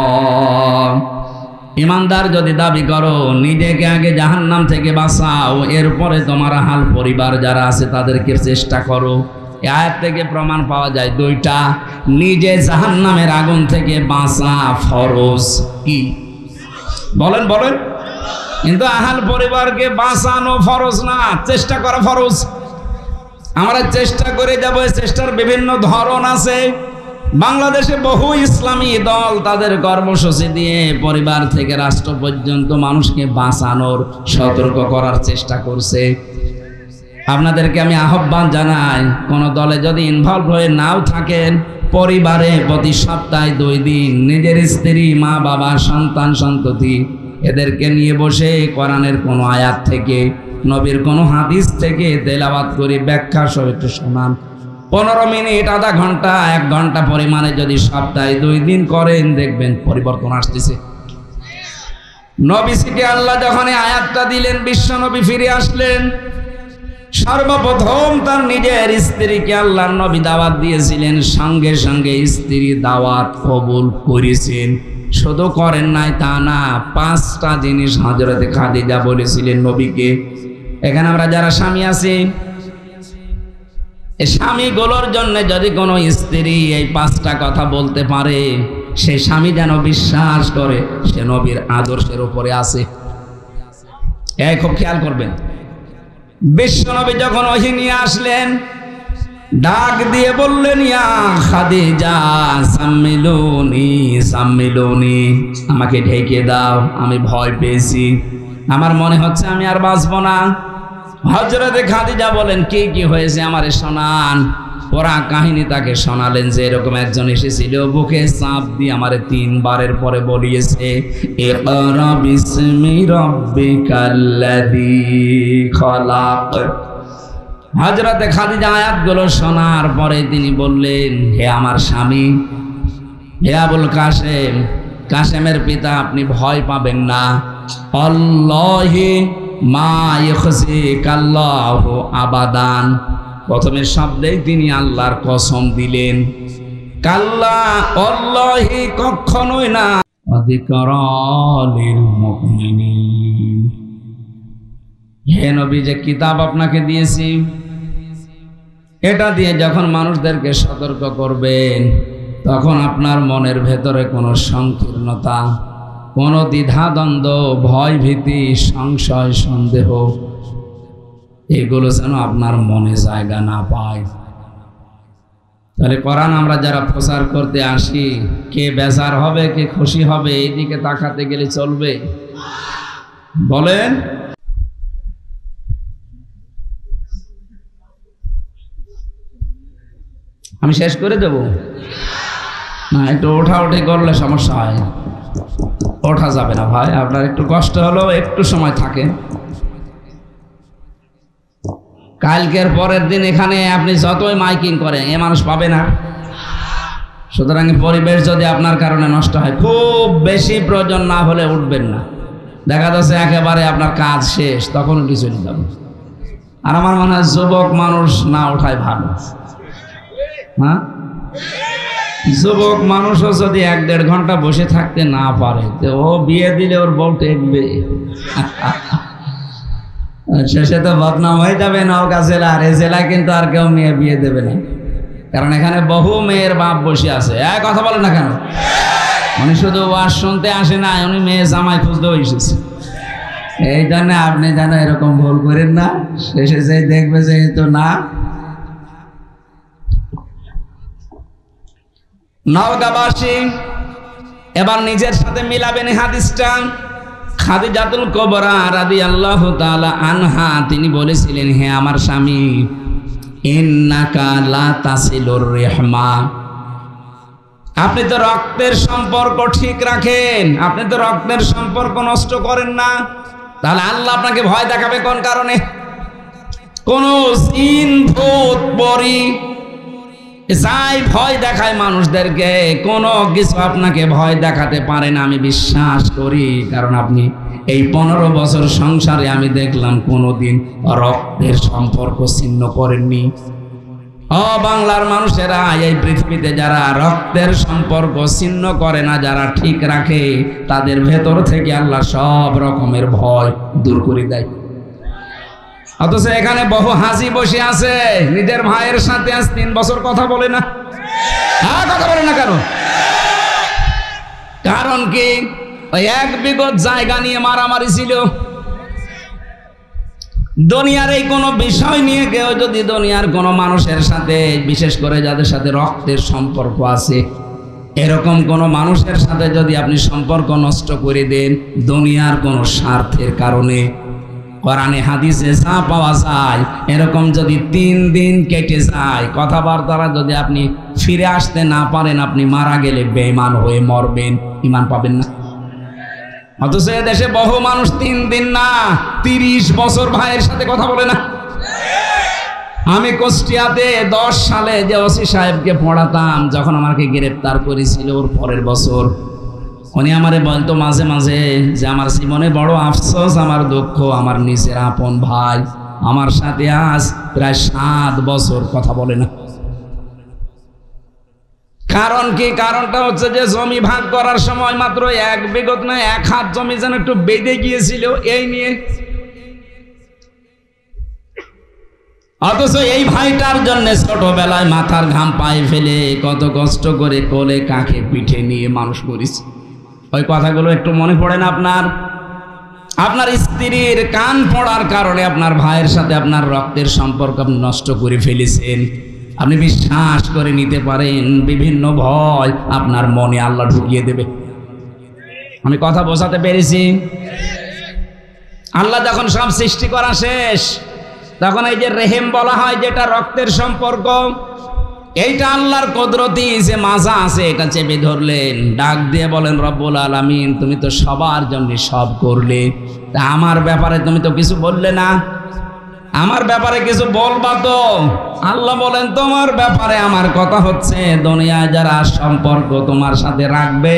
ইমানদার যদি দাবি করো নিজেকে আগে জাহান্নাম থেকে বাঁচাও, এরপরে তোমার হাল পরিবার যারা আছে তাদেরকে চেষ্টা করো। এই আয়াত থেকে প্রমাণ পাওয়া যায় দুইটা, নিজে জাহান্নামের আগুন থেকে বাঁচা ফরজ। কি বলেন বলেন? কিন্তু আহাল পরিবারকে বাঁচানো ফরজ না, চেষ্টা করা ফরজ। আমরা চেষ্টা করে যাবো, চেষ্টার বিভিন্ন ধরন আছে। বাংলাদেশে বহু ইসলামী দল তাদের কর্মসূচি দিয়ে পরিবার থেকে রাষ্ট্র পর্যন্ত মানুষকে বাঁচানোর, সতর্ক করার চেষ্টা করছে। আপনাদেরকে আমি আহ্বান জানাই, কোন দলে যদি ইনভলভ হয়ে নাও থাকেন, পরিবারে প্রতি সপ্তাহে 2 দিন নিজের স্ত্রী, মা বাবা, সন্তান সন্ততি এদেরকে নিয়ে বসে কোরআনের কোনো আয়াত থেকে, নবীর কোনো হাদিস থেকে তেলাওয়াত করে ব্যাখ্যা সহ একটু শোনান। 15 মিনিট, আধা ঘন্টা, 1 ঘন্টা পরিমাণে যদি সপ্তাহে 2 দিন করেন দেখবেন পরিবর্তন আসতেছে। নবীকে আল্লাহ যখন আয়াতটা দিলেন, বিশ্ব নবী ফিরে আসলেন, সর্বপ্রথম তার নিজের স্ত্রীকে আল্লাহর নবী দাওয়াত দিয়েছিলেন, সঙ্গে সঙ্গে স্ত্রী দাওয়াত কবুল করেছেন। শুধু করেন নাই তা না, 5টা জিনিস হযরতে খাদিজা বলেছিলেন নবীকে। এখানে আমরা যারা স্বামী আছি, এই স্বামীগুলোর জন্য যদি কোনো স্ত্রী এই 5টা কথা বলতে পারে, সে স্বামী যেন বিশ্বাস করে সে নবীর আদর্শের উপরে আছে। এই খুব খেয়াল করবেন। বিশ্বনবী যখন ওহী নিয়ে আসলেন, ডাক দিয়ে বললেন, ইয়া খাদিজা সাম্মিলুনি সাম্মিলুনি, আমাকে ঢেকে দাও, আমি ভয় পেয়েছি, আমার মনে হচ্ছে আমি আর বাঁচবো না। হযরতে খাদিজা বলেন, কি কি হয়েছে আমারে শোনান। ওরা কাহিনী তাকে শোনালেন যে এরকম একজন এসেছিল, বুকে চাপ দিয়ে আমারে 3 বারের পরে বলিয়েছে, ইকরা বিসমি রাব্বিকাল্লাযী খলাক। হযরতে খাদিজা আয়াতগুলো শোনার পরে তিনি বললেন, হে আমার স্বামী, হে আবুল কাসেম, কাসেমের পিতা, আপনি ভয় পাবেন না। আল্লাহি মা ইখজিকাল্লাহু আবাদান। প্রথমের শব্দেই তিনি আল্লাহর কসম দিলেন। কাল্লা, আল্লাহি কখনোই না। যিকরা লিল মুমিনিন। হে নবী, যে কিতাব আপনাকে দিয়েছি, এটা দিয়ে যখন মানুষদেরকে সতর্ক করবেন, তখন আপনার মনের ভেতরে কোনো সংকীর্ণতা, কোনো দ্বিধাদ্বন্দ্ব, ভয় ভীতি, সংশয়, সন্দেহ, এগুলো যেন আপনার মনে জায়গা না পায়। তাহলে কোরআন আমরা যারা প্রচার করতে আসি, কে বেজার হবে, কে খুশি হবে, এইদিকে তাকাতে গেলে চলবে? বলেন। আমি শেষ করে দেব না? একটু ওঠাউঠি করলে সমস্যা হয়। ওঠা যাবে না ভাই, আপনার একটু কষ্ট হলেও একটু সময় থাকে। কালকের পরের দিন এখানে আপনি যতই মাইকিং করেন, এ মানুষ পাবে না। সুতরাং পরিবেশ যদি আপনার কারণে নষ্ট হয়, খুব বেশি প্রয়োজন না হলে উঠবেন না। দেখা যাচ্ছে একেবারে আপনার কাজ শেষ, তখন উঠে চলে যাবেন। আর আমার মনে হয় যুবক মানুষ না ওঠায় ভালো। হ্যাঁ, যুবক মানুষও যদি 1-1.5 ঘন্টা বসে থাকতে না পারে, তো ও বিয়ে দিলে ওর বউ টেকবে। শেষে তো বদনাম হয়ে যাবে নওগাঁ জেলার। এই জেলায় কিন্তু আর কেউ মেয়ে বিয়ে দেবে না, কারণ এখানে বহু মেয়ের বাপ বসে আছে। কথা বলে না কেন? উনি শুধু ওয়াজ শুনতে আসে না, উনি মেয়ে জামাই খুঁজতেও এসেছে। এই জন্য আপনি যেন এরকম ভুল করেন না, শেষে যে দেখবে যে তো না। নওগাঁবাসী এবার নিজের সাথে মিলাবেন হাদিসটা। খাদিজাতুল কুবরা রাদিয়াল্লাহু তাআলা আনহা তিনি বলেছিলেন, হে আমার স্বামী, ইন্নাকা লা তাসিলুর রিহমা। আপনি তো রক্তের সম্পর্ক ঠিক রাখেন, আপনি তো রক্তের সম্পর্ক নষ্ট করেন না। তাহলে আল্লাহ আপনাকে ভয় দেখাবে কোন কারণে? কোন জিন, ভূত, পরী যাই ভয় দেখায় মানুষদেরকে, কোনো কিছু আপনাকে ভয় দেখাতে পারে না, আমি বিশ্বাস করি। কারণ আপনি এই 15 বছর সংসারে আমি দেখলাম কোনোদিন রক্তের সম্পর্ক ছিন্ন করেননি। বাংলার মানুষেরা, এই পৃথিবীতে যারা রক্তের সম্পর্ক ছিন্ন করে না, যারা ঠিক রাখে, তাদের ভেতর থেকে আল্লাহ সব রকমের ভয় দূর করে দেয়। অথচ এখানে বহু হাজি বসে আছে, নিজের ভাইয়ের সাথে আজ 3 বছর কথা বলে না। কথা বলে না কেন? কারণ কি? ওই 1 বিঘত জায়গা নিয়ে মারামারি ছিল। দুনিয়ার এই কোনো বিষয় নিয়ে কেউ যদি দুনিয়ার কোনো মানুষের সাথে, বিশেষ করে যাদের সাথে রক্তের সম্পর্ক আছে, এরকম কোনো মানুষের সাথে যদি আপনি সম্পর্ক নষ্ট করে দেন দুনিয়ার কোনো স্বার্থের কারণে, কোরআনে হাদিসে যা পাওয়া যায়, এরকম যদি 3 দিন কেটে যায়, কথাবার্তারা যদি আপনি ফিরে আসতে না পারেন, আপনি মারা গেলে বেঈমান হয়ে মরবেন, ঈমান পাবেন না। অথচ দেশে বহু মানুষ 3 দিন না 30 বছর ভাইয়ের সাথে কথা বলে না। আমি কুষ্টিয়াতে 10 সালে যে ওসি সাহেবকে পড়াতাম, যখন আমাকে গ্রেফতার করেছিল, ওর পরের বছর উনি আমারে বলতো মাঝে মাঝে যে আমার জীবনে বড় আফসোস, আমার দুঃখ, আমার নিজের আপন ভাই আমার সাথে আজ প্রায় 7 বছর কথা বলে না। কারণ কি? কারণটা হচ্ছে যে জমি ভাগ করার সময় মাত্র 1 বিঘত না 1 হাত জমি যেন একটু বেঁধে গিয়েছিল এই নিয়ে। অথচ এই ভাইটার জন্য ছোটবেলায় মাথার ঘাম পায়ে ফেলে কত কষ্ট করে কোলে কাঁখে পিঠে নিয়ে মানুষ করেছে। ওই কথাগুলো একটু মনে পড়ে না আপনার? আপনার স্ত্রীর কান পড়ার কারণে আপনার ভাইয়ের সাথে আপনার রক্তের সম্পর্ক আপনি নষ্ট করে ফেলেছেন। আপনি বিশ্বাস করে নিতে পারেন, বিভিন্ন ভয় আপনার মনে আল্লাহ ঢুকিয়ে দেবে। আমি কথা বোঝাতে পেরেছি? আল্লাহ যখন সব সৃষ্টি করা শেষ, তখন এই যে রেহেম বলা হয়, যেটা রক্তের সম্পর্ক, এইটা আল্লাহর কুদরতি যে মাজা আছে এটা চেপে ধরলেন, ডাক দিয়ে বলেন রব্বুল আলামিন তুমি তো সবার জন্য সব করলে, তা আমার ব্যাপারে তুমি তো কিছু বললে না, আমার ব্যাপারে কিছু বলবা তো। আল্লাহ বলেন তোমার ব্যাপারে আমার কথা হচ্ছে দুনিয়ায় যারা সম্পর্ক তোমার সাথে রাখবে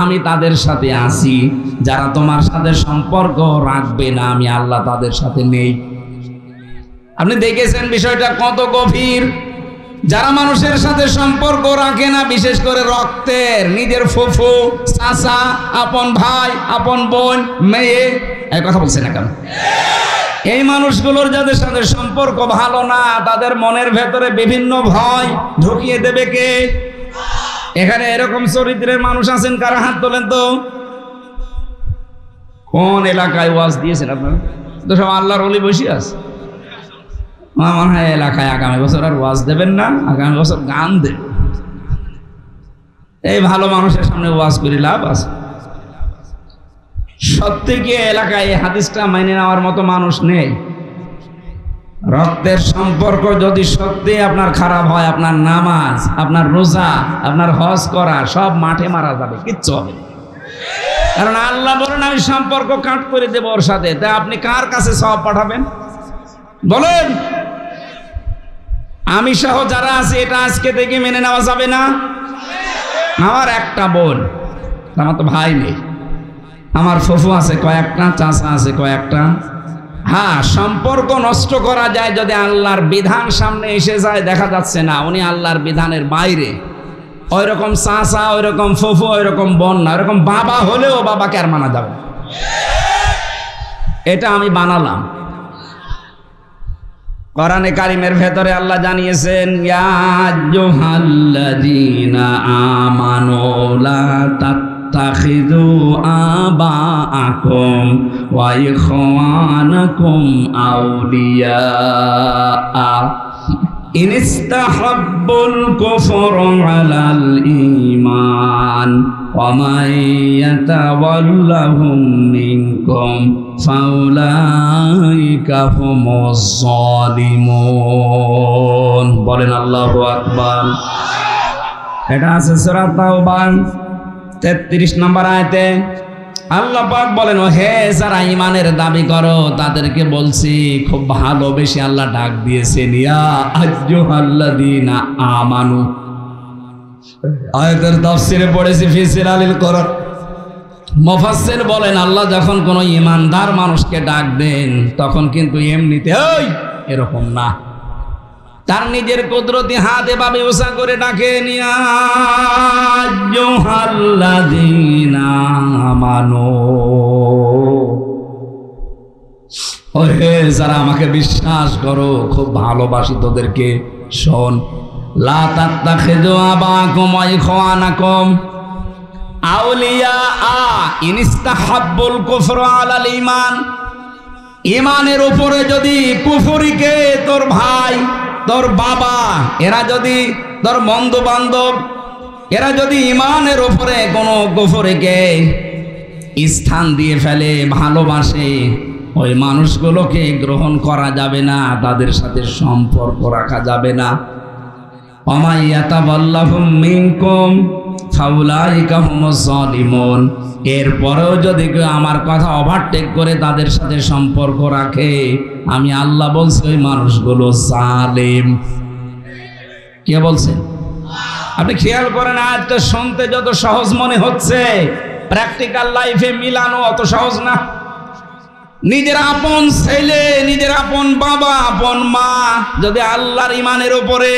আমি তাদের সাথে আছি, যারা তোমার সাথে সম্পর্ক রাখবে না আমি আল্লাহ তাদের সাথে নেই। আপনি দেখেছেন বিষয়টা কত গভীর। যারা মানুষের সাথে সম্পর্ক রাখে না, বিশেষ করে রক্তের, নিজের ফুফু, চাচা, আপন ভাই, আপন বোন, মেয়ে, এই কথা বলছে না কেন? এই মানুষগুলোর যাদের সাথে সম্পর্ক ভালো না তাদের মনের ভেতরে বিভিন্ন ভয় ঢুকিয়ে দেবে কে? এখানে এরকম চরিত্রের মানুষ আছেন কারা? হাত তোলেন তো। কোন এলাকায় ওয়াজ দিয়েছেন আপনারা? তো সব আল্লাহর ওলি বসে আছে। আমার মনে হয় এলাকায় আগামী বছর আর ওয়াজ দেবেন না, আগামী বছর গান দেবেন। এই ভালো মানুষের সামনে ওয়াজ করে লাভ আছে? সত্যি কি এলাকায় এই হাদিসটা মেনে নেওয়ার মতো মানুষ নেই? রক্তের সম্পর্ক যদি সত্যি আপনার খারাপ হয়, আপনার নামাজ, আপনার রোজা, আপনার হজ করা সব মাঠে মারা যাবে, কিচ্ছু হবে না। কারণ আল্লাহ বলেন আমি সম্পর্ক কাট করে দেব ওর সাথে। তা আপনি কার কাছে সওয়াব পাঠাবেন বলেন? আমি সহ যারা আছে এটা আজকে থেকে মেনে নেওয়া যাবে না। আমার একটা বোন, আমার তো ভাই নেই, আমার ফুফু আছে কয়েকটা, চাচা আছে কয়েকটা। হ্যাঁ, সম্পর্ক নষ্ট করা যায় যদি আল্লাহর বিধান সামনে এসে যায়, দেখা যাচ্ছে না উনি আল্লাহর বিধানের বাইরে। ওই রকম চাচা, ওই রকম ফুফু, ওই রকম বোন না, ওইরকম বাবা হলেও বাবাকে আর মানা যাবে। এটা আমি বানালাম। কোরআনে কারিমের ভেতরে আল্লাহ জানিয়েছেন ইয়া আইয়ুহাল্লাযীনা আমানু লা তাত্তাখিযু আবাআকুম ওয়া ইখওয়ানাকুম আউলিয়া ইন ইস্তাহাব্বুল কুফরা আলাল ঈমান ওয়া মান ইয়াতাওয়াল্লাহুম মিনকুম ফাউলাইকা হুমুজ জালিমুন। বলেন আল্লাহু আকবার। এটা আছে সূরা তাওবা 33 নম্বর আয়াতে। আল্লাহ পাক বলেন ও হে যারা ঈমানের দাবি করো তাদেরকে বলছি, খুব ভালোবেসে আল্লাহ ডাক দিয়েছেন ইয়া আইয়ুহাল্লাযীনা আমানু। আয়াতের তাফসীরে পড়েছি ফি সিলালিল কোরআন। মুফাসসির বলেন আল্লাহ যখন কোনো ঈমানদার মানুষকে ডাক দেন তখন কিন্তু এমনিতে ওই এরকম না, তার নিজের কুদরতি হাত এভাবে উঁচা করে ডাকেন ইয়া আইয়ুহাল্লাযীনা আমানু। ওহে যারা আমাকে বিশ্বাস করো, খুব ভালোবাসি তোদেরকে, শোন লা তাত্তাখিযু আবাআকুম ওয়া ইখওয়ানাকুম আউলিয়া ইন ইস্তাহাব্বুল কুফরা আলাল ঈমান। ঈমানের উপরে যদি কুফরিকে, তোর ভাই, তোর বাবা, এরা যদি, তোর বন্ধু বান্ধব, এরা যদি ঈমানের উপরে কোনো কুফরিকে স্থান দিয়ে ফেলে, ভালোবাসে, ওই মানুষগুলোকে গ্রহণ করা যাবে না, তাদের সাথে সম্পর্ক রাখা যাবে না। ওয়া মান ইয়াতাওয়াল্লাহুম মিনকুম ফাউলাইকা হুমুজ জালিমুন। এরপরেও যদি কেউ আমার কথা ওভারটেক করে তাদের সাথে সম্পর্ক রাখে, আমি আল্লাহ বলছি ওই মানুষগুলো জালেম। কে বলছেন? আপনি খেয়াল করেন, আয়াতটা শুনতে যত সহজ মনে হচ্ছে, প্র্যাকটিক্যাল লাইফে মিলানো অত সহজ না। নিজের আপন ছেলে, নিজের আপন বাবা, আপন মা যদি আল্লাহর ঈমানের উপরে,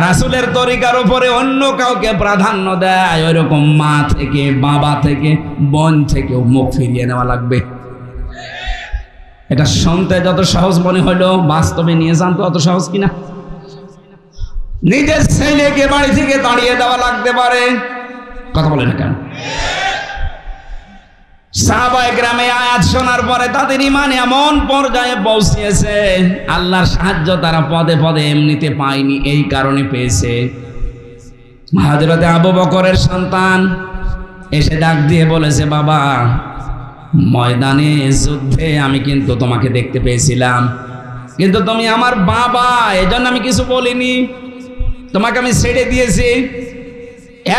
রাসূলের তরিকার উপরে অন্য কাউকে প্রাধান্য দেয়, ওইরকম মা থেকে, বাবা থেকে, বোন থেকেও মুখ ফিরিয়ে নেওয়া লাগবে। এটা শুনতে যত সহজ মনে হলো, বাস্তবে নিয়ে যান তো অত সহজ কিনা। নিজের ছেলেকে বাড়ি থেকে তাড়িয়ে দেওয়া লাগতে পারে, কথা বলে না কেন? সাহাবায়ে কেরামে আয়াত শোনার পরে তাদের ঈমান এমন পর্যায়ে পৌঁছেছে, আল্লাহর সাহায্য তারা পদে পদে এমনিতে পায়নি, এই কারণে পেয়েছে। হযরতে আবু বকরের সন্তান এসে ডাক দিয়ে বলেছে, বাবা ময়দানে যুদ্ধে আমি কিন্তু তোমাকে দেখতে পেয়েছিলাম, কিন্তু তুমি আমার বাবা, এজন্য আমি কিছু বলিনি। তোমাকে আমি ছেড়ে দিয়েছি,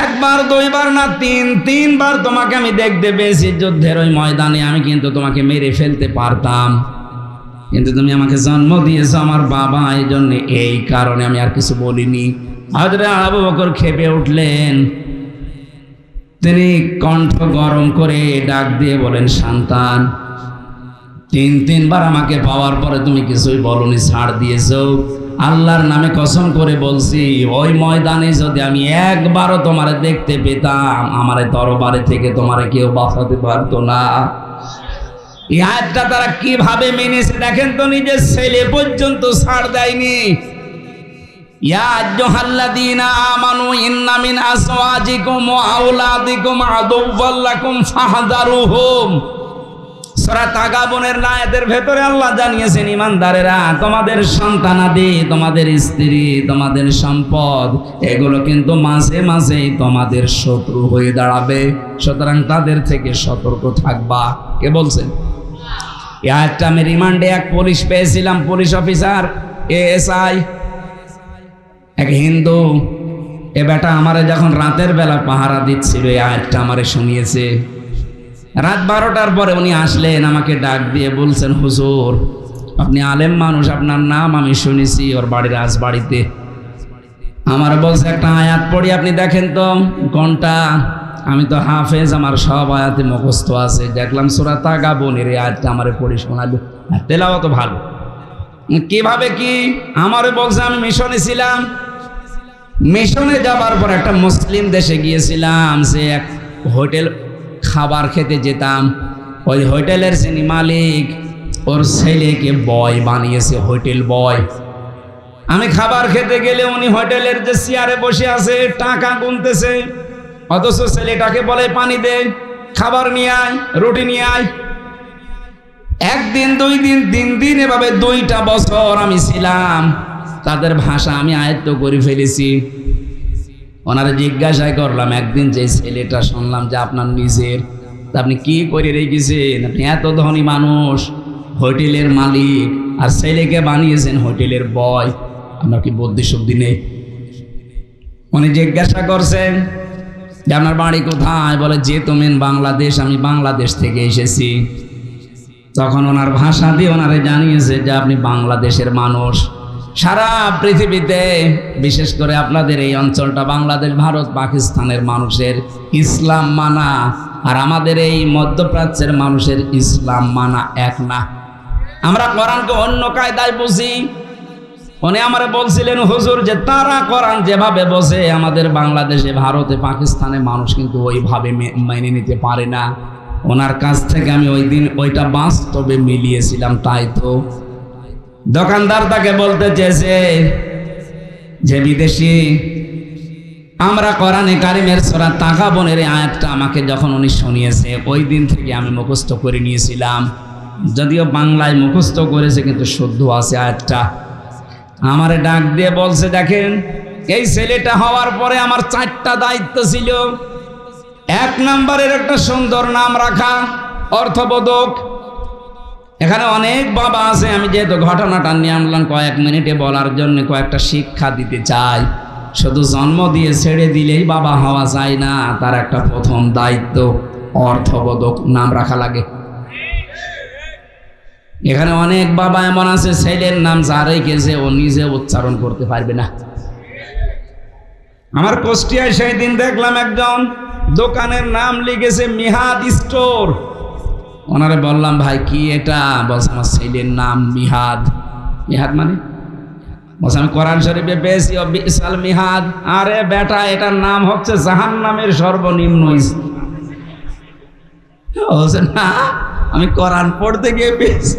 একবার দুইবার না তিনবার তোমাকে আমি দেখতে পেয়েছি যুদ্ধের ওই ময়দানে। আমি কিন্তু তোমাকে মেরে ফেলতে পারতাম, কিন্তু তুমি আমাকে জন্ম দিয়েছো আমার বাবা, এই জন্য এই কারণে আমি আর কিছু বলিনি। হযরত আবু বকর ক্ষেপে উঠলেন। তিনি কণ্ঠ গরম করে ডাক দিয়ে বলেন, সন্তান, তিনবার আমাকে পাওয়ার পরে তুমি কিছুই বলনি, ছাড় দিয়েছো। আল্লাহর নামে কসম করে বলছি, ওই ময়দানে যদি আমি একবারও তোমারে দেখতে পেতাম, আমার তরবারি থেকে তোমারে কেউ বাঁচাতে পারতো না। এই আয়াতটা তারা কিভাবে মেনেছে দেখেন তো, নিজের ছেলে পর্যন্ত ছাড় দেয়নি। ইয়া আইয়ুহাল্লাযীনা আমানু ইন্না মিন আসওয়াজিকুম ওয়া আওলাদিকুম আদুওয়াল লাকুম ফাহযারুহুম। সূরা তাগাবুনের আয়াতের ভেতরে আল্লাহ জানিয়েছেন, ঈমানদারেরা, তোমাদের সন্তানাদি, তোমাদের স্ত্রী, তোমাদের সম্পদ, এগুলো কিন্তু মাঝে মাঝেই তোমাদের শত্রু হয়ে দাঁড়াবে, সুতরাং তাদের থেকে সতর্ক থাকবা। কে বলছেন? এই আয়াতটা আমি রিমান্ডে এক পুলিশ পেয়েছিলাম, পুলিশ অফিসার এএসআই, এক হিন্দু। এ বেটা আমারে যখন রাতের বেলা পাহারা দিচ্ছিল, এই আয়াতটা আমারে শুনিয়েছে। রাত 12টার পরে উনি আসলেন, আমাকে ডাক দিয়ে বলছেন, হুজুর আপনি আলেম মানুষ, আপনার নাম আমি শুনেছি ওর বাড়ির রাজবাড়িতে। আমার বলছে একটা আয়াত পড়ি, আপনি দেখেন তো কোনটা। আমি তো হাফেজ, আমার সব আয়াতে মুখস্থ আছে। দেখলাম সূরা তাগাবুনের এই আয়াতটা আমারে পড়ে শোনালো, তেলাওয়াত ভালো। কিভাবে কি? আমারে বলছে, আমি মিশনে ছিলাম, মিশনে যাবার পর একটা মুসলিম দেশে গিয়েছিলাম, সে এক হোটেল খাবার খেতে যেতাম। ওই হোটেলের যিনি মালিক, ওর ছেলেকে বয় বানিয়েছে, হোটেল বয়। আমি খাবার খেতে গেলে উনি হোটেলের যে চেয়ারে বসে আছে টাকা গুনতেছে, অথচ ছেলেটাকে বলে পানি দে, খাবার নিয়ে আয়, রুটি নিয়ে আয়। একদিন, 2 দিন, 3 দিন, এভাবে 2টা বছর আমি ছিলাম। তাদের ভাষা আমি আয়ত্ত করে ফেলেছি। ওনারা জিজ্ঞাসা করলাম একদিন, যে ছেলেটা শুনলাম যে আপনার নিজের, তা আপনি কি করে রেখেছেন? আপনি এত ধনী মানুষ, হোটেলের মালিক, আর ছেলেকে বানিয়েছেন হোটেলের বয়, আপনার কি বুদ্ধি শুদ্ধি নেই? উনি জিজ্ঞাসা করছেন যে আপনার বাড়ি কোথায়? বলে যে তুমি বাংলাদেশ, আমি বাংলাদেশ থেকে এসেছি। তখন ওনার ভাষা দিয়ে ওনারে জানিয়েছে যে আপনি বাংলাদেশের মানুষ। সারা পৃথিবীতে, বিশেষ করে আপনাদের এই অঞ্চলটা বাংলাদেশ, ভারত, পাকিস্তানের মানুষের ইসলাম মানা আর আমাদের এই মধ্যপ্রাচ্যের মানুষের ইসলাম মানা এক না। আমরা কোরআনকে অন্য কায়দায় বুঝি। উনি আমারে বলছিলেন, হুজুর, যে তারা কোরআন যেভাবে বোঝে, আমাদের বাংলাদেশে, ভারতে, পাকিস্তানে মানুষ কিন্তু ওইভাবে মেনে নিতে পারে না। ওনার কাছ থেকে আমি ওই দিন ওইটা বাস্তবে মিলিয়েছিলাম। তাই তো দোকানদার তাকে বলতে চেয়েছে যে বিদেশি, আমরা কোরআনে কারিমের সূরা তাগাবুনের আয়াতটা আমাকে যখন উনি শুনিয়েছে, ওই দিন থেকে আমি মুখস্থ করে নিয়েছিলাম। যদিও বাংলায় মুখস্থ করেছে, কিন্তু শুদ্ধ আছে আয়াতটা। আমারে ডাক দিয়ে বলছে, দেখেন, এই ছেলেটা হওয়ার পরে আমার 4টা দায়িত্ব ছিল। 1 নম্বরের একটা সুন্দর নাম রাখা, অর্থবোধক। এখানে অনেক বাবা আছে, আমি যেহেতু ঘটনাটা নিয়ে আনলাম কয়েক মিনিটে বলার জন্য, কয়েকটা শিক্ষা দিতে চাই। শুধু জন্ম দিয়ে ছেড়ে দিলেই বাবা হওয়া যায় না, তার একটা প্রথম দায়িত্ব অর্থবোধক নাম রাখা লাগে। এখানে অনেক বাবা এমন আছে, ছেলের নাম যারাই গেছে ও নিজে উচ্চারণ করতে পারবে না। আমার কুষ্টিয়ায় সেই দিন দেখলাম একজন দোকানের নাম লিখেছে মিহাদ স্টোর। ওনারে বললাম, ভাই কি এটা? বলছে আমার ছেলের নাম মিহাদ। মিহাদ মানে? বলছে আমি কোরআন শরীফে পেয়েছি বিসাল মিহাদ। আরে বেটা, এটার নাম হচ্ছে জাহান্নামের সর্বনিম্ন স্থান। বলছে না, আমি কোরআন পড়তে গিয়ে পেয়েছি।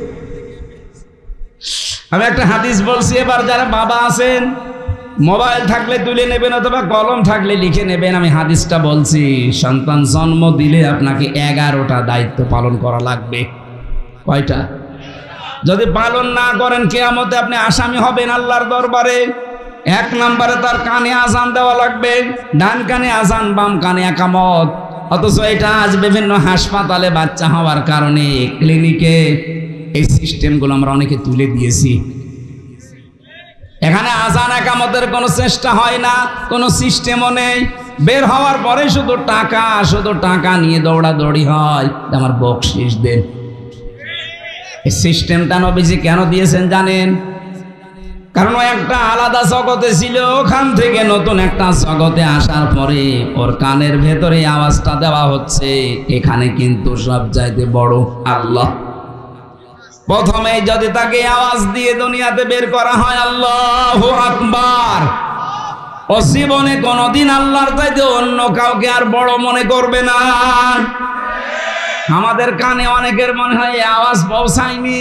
আমি একটা হাদিস বলছি, এবার যারা বাবা আছেন মোবাইল থাকলে তুলে নেবেন, অথবা কলম থাকলে লিখে নেবেন। আমি হাদিসটা বলছি, সন্তান জন্ম দিলে আপনাকে 11টা দায়িত্ব পালন করা লাগবে। কয়টা? যদি পালন না করেন, কিয়ামতে আপনি আসামি হবেন আল্লাহর দরবারে। 1 নম্বরে তার কানে আজান দেওয়া লাগবে, ডান কানে আজান, বাম কানে একামত। অথচ এটা আজ বিভিন্ন হাসপাতালে বাচ্চা হওয়ার কারণে, ক্লিনিকে এই সিস্টেমগুলো আমরা অনেকে তুলে দিয়েছি। এখানে আজান একামতের কোনো চেষ্টা হয় না, কোনো সিস্টেমও নেই। বের হওয়ার পরে শুধু টাকা নিয়ে দৌড়াদৌড়ি হয়, আমার বকশিস দেন। এই সিস্টেমটা নবীজি কেন দিয়েছেন জানেন? কারণ ও একটা আলাদা জগতে ছিল, ওখান থেকে নতুন একটা জগতে আসার পরে ওর কানের ভেতরে আওয়াজটা দেওয়া হচ্ছে, এখানে কিন্তু সব চাইতে বড় আল্লাহ। প্রথমে যদি তাকে আওয়াজ দিয়ে দুনিয়াতে বের করা হয় আল্লাহু আকবার, ও জীবনে কোনোদিন আল্লাহর চাইতে অন্য কাউকে আর বড় মনে করবে না। আমাদের কানে অনেকের মনে হয় আওয়াজ পৌঁছায়নি।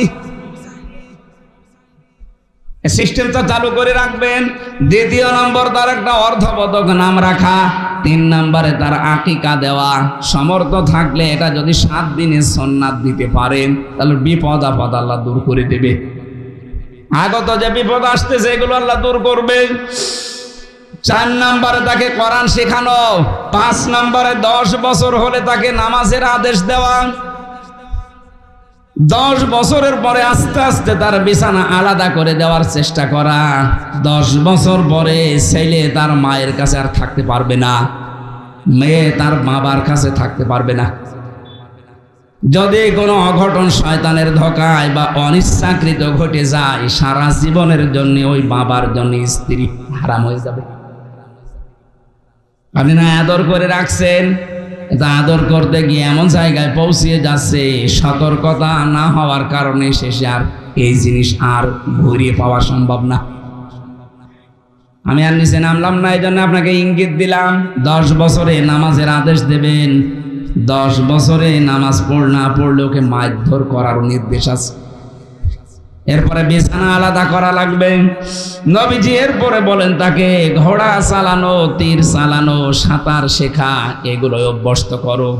সিস্টেমটা চালু করে রাখবেন। দ্বিতীয় নম্বর, তার একটা অর্ধপদক নাম রাখা। 3 নম্বরে তার আকিকা দেওয়া। সমর্থ থাকলে এটা যদি 7 দিনে সুন্নাত দিতে পারেন, তাহলে বিপদ আপদ আল্লাহ দূর করে দেবে। আগত যে বিপদ আসতেছে এগুলো আল্লাহ দূর করবে। 4 নম্বরে তাকে কোরআন শেখানো। 5 নম্বরে 10 বছর হলে তাকে নামাজের আদেশ দেওয়া। 10 বছরের পরে আস্তে আস্তে তার বিছানা আলাদা করে দেওয়ার চেষ্টা করা। 10 বছর পরে ছেলে তার মায়ের কাছে আর থাকতে পারবে না, মেয়ে তার বাবার কাছে থাকতে পারবে না। যদি কোনো অঘটন শয়তানের ধোঁকায় বা অনিচ্ছাকৃত ঘটে যায়, সারা জীবনের জন্য ওই বাবার জন্য স্ত্রী হারাম হয়ে যাবে। আপনি না আদর করে রাখছেন, এটা আদর করতে গিয়ে এমন জায়গায় পৌঁছিয়ে যাচ্ছে, সতর্কতা না হওয়ার কারণে শেষে আর এই জিনিস আর ঘুরিয়ে পাওয়া সম্ভব না। আমি আর নিচে নামলাম না, এই জন্য আপনাকে ইঙ্গিত দিলাম। 10 বছরে নামাজের আদেশ দেবেন। 10 বছরে নামাজ না পড়লে ওকে মারধর করার নির্দেশ আছে। এরপরে বিছানা আলাদা করা লাগবে। নবীজি এরপরে বলেন তাকে ঘোড়া চালানো, তীর চালানো, সাঁতার শেখা, এগুলো অভ্যস্ত করো।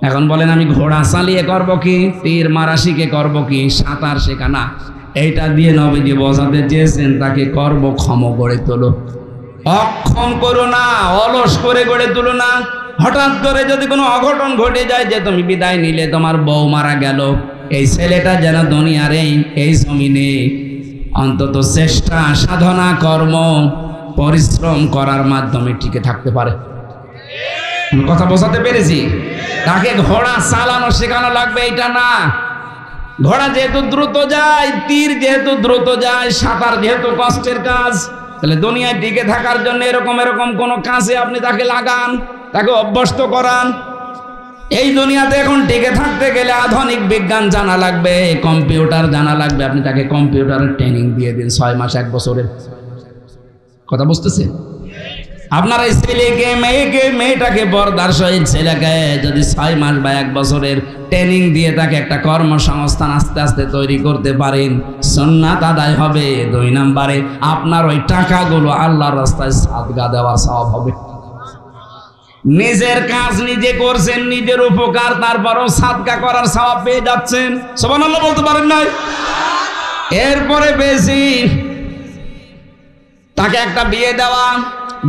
এখন বলেন আমি ঘোড়া চালিয়ে করব কি, তীর মারা শিখে করব কি, সাঁতার শেখা না। এইটা দিয়ে নবীজি বোঝাতে চেয়েছেন তাকে কর্মক্ষম গড়ে তোলো। অক্ষম করো না, অলস করে গড়ে তোলো না। হঠাৎ করে যদি কোনো অঘটন ঘটে যায়, যে তুমি বিদায় নিলে, তোমার বউ মারা গেল, এই ছেলেটা যেন দুনিয়ার এই জমিনে অন্তত চেষ্টা, সাধনা, কর্ম, পরিশ্রম করার মাধ্যমে টিকে থাকতে পারে। কথা বোঝাতে পেরেছি? তাকে ঘোড়া চালানো শেখানো লাগবে, এটা না। ঘোড়া যেহেতু দ্রুত যায়, তীর যেহেতু দ্রুত যায়, সাঁতার যেহেতু কষ্টের কাজ, তাহলে দুনিয়ায় টিকে থাকার জন্য এরকম কোনো কাজে আপনি তাকে লাগান, তাকে অভ্যস্ত করান। এই দুনিয়াতে এখন টিকে থাকতে গেলে আধুনিক বিজ্ঞান জানা লাগবে, কম্পিউটার জানা লাগবে। আপনি তাকে কম্পিউটারের ট্রেনিং দিয়ে দিন 6 মাস 1 বছরের। কথা বুঝতেছেন? আপনার এই ছেলেকে, মেয়েটাকে, পর্দার সহিত ছেলেকে যদি 6 মাস বা 1 বছরের ট্রেনিং দিয়ে তাকে একটা কর্মসংস্থান আস্তে আস্তে তৈরি করতে পারেন, সুন্নাত আদায় হবে। 2 নম্বরে আপনার ওই টাকাগুলো আল্লাহর রাস্তায় সাদকা দেওয়ার সওয়াব হবে। নিজের কাজ নিজে করছেন, নিজের উপকার, তারপরও সাদকা করার সওয়াব পেয়ে যাচ্ছেন। সুবহানাল্লাহ বলতে পারেন না? এরপরে বেশি তাকে একটা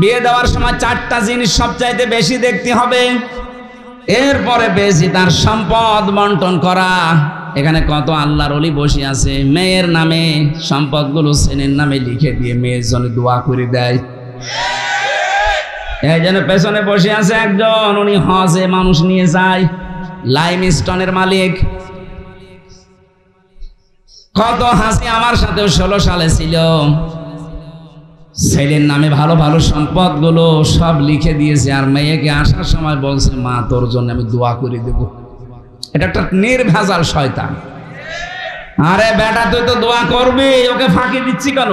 বিয়ে দেওয়ার সময় 4টা জিনিস সবচাইতে বেশি দেখতে হবে। এরপরে বেশি তার সম্পদ বন্টন করা। এখানে কত আল্লাহর ওলি বসে আছে, মেয়ের নামে সম্পদগুলো ছেলের নামে লিখে দিয়ে মেয়ের জন্য দোয়া করে দেয়। এই জন্য পেছনে বসে আছে একজন, উনি হজে মানুষ নিয়ে যায়, লাইমস্টোনের মালিক। কত হাসি, আমার সাথেও 16 সালে ছিল। ছেলের নামে ভালো ভালো সম্পদগুলো সব লিখে দিয়েছে, আর মেয়েকে আসার সময় বলছে, মা তোর জন্য আমি দোয়া করে দেব। এটা একটা নির্ভেজাল শয়তান। আরে বেটা, তুই তো দোয়া করবি, ওকে ফাঁকি দিচ্ছি কেন?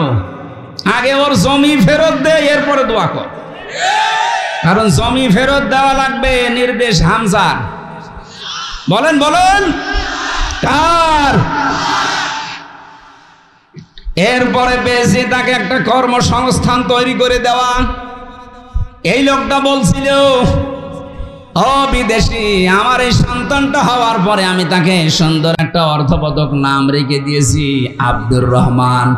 আগে ওর জমি ফেরত দে, এরপরে দোয়া কর। কারণ জমি ফেরত দেওয়া লাগবে, নির্দেশ হামজার। বলেন কার? এরপরে পেয়েছি তাকে একটা কর্মসংস্থান তৈরি করে দেওয়া। এই লোকটা বলছিল, ও বিদেশি, আমার এই সন্তানটা হওয়ার পরে আমি তাকে সুন্দর একটা অর্থপদক নাম রেখে দিয়েছি, আব্দুর রহমান।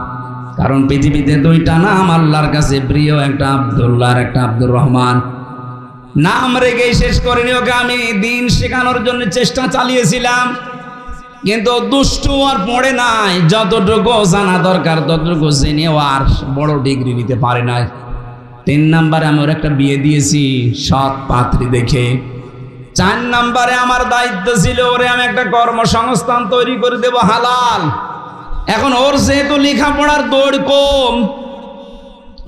কারণ পৃথিবীতে 2টা নাম আল্লাহর কাছে প্রিয়, একটা আব্দুল্লাহ আর একটা আব্দুর রহমান। নাম রেখেই শেষ করিনি ওকে, আমি দিন শেখানোর জন্য চেষ্টা চালিয়েছিলাম। কিন্তু দুষ্টু আর পড়ে নাই, যতটুকু জানা দরকার ততটুকু জেনেও আর বড় ডিগ্রি নিতে পারে নাই। 3 নম্বরে আমি ওর একটা বিয়ে দিয়েছি সৎ পাত্রী দেখে। 4 নম্বরে আমার দায়িত্ব ছিল ওরে আমি একটা কর্মসংস্থান তৈরি করে দেব হালাল। এখন ওর যেহেতু লেখাপড়ার দৌড় কম,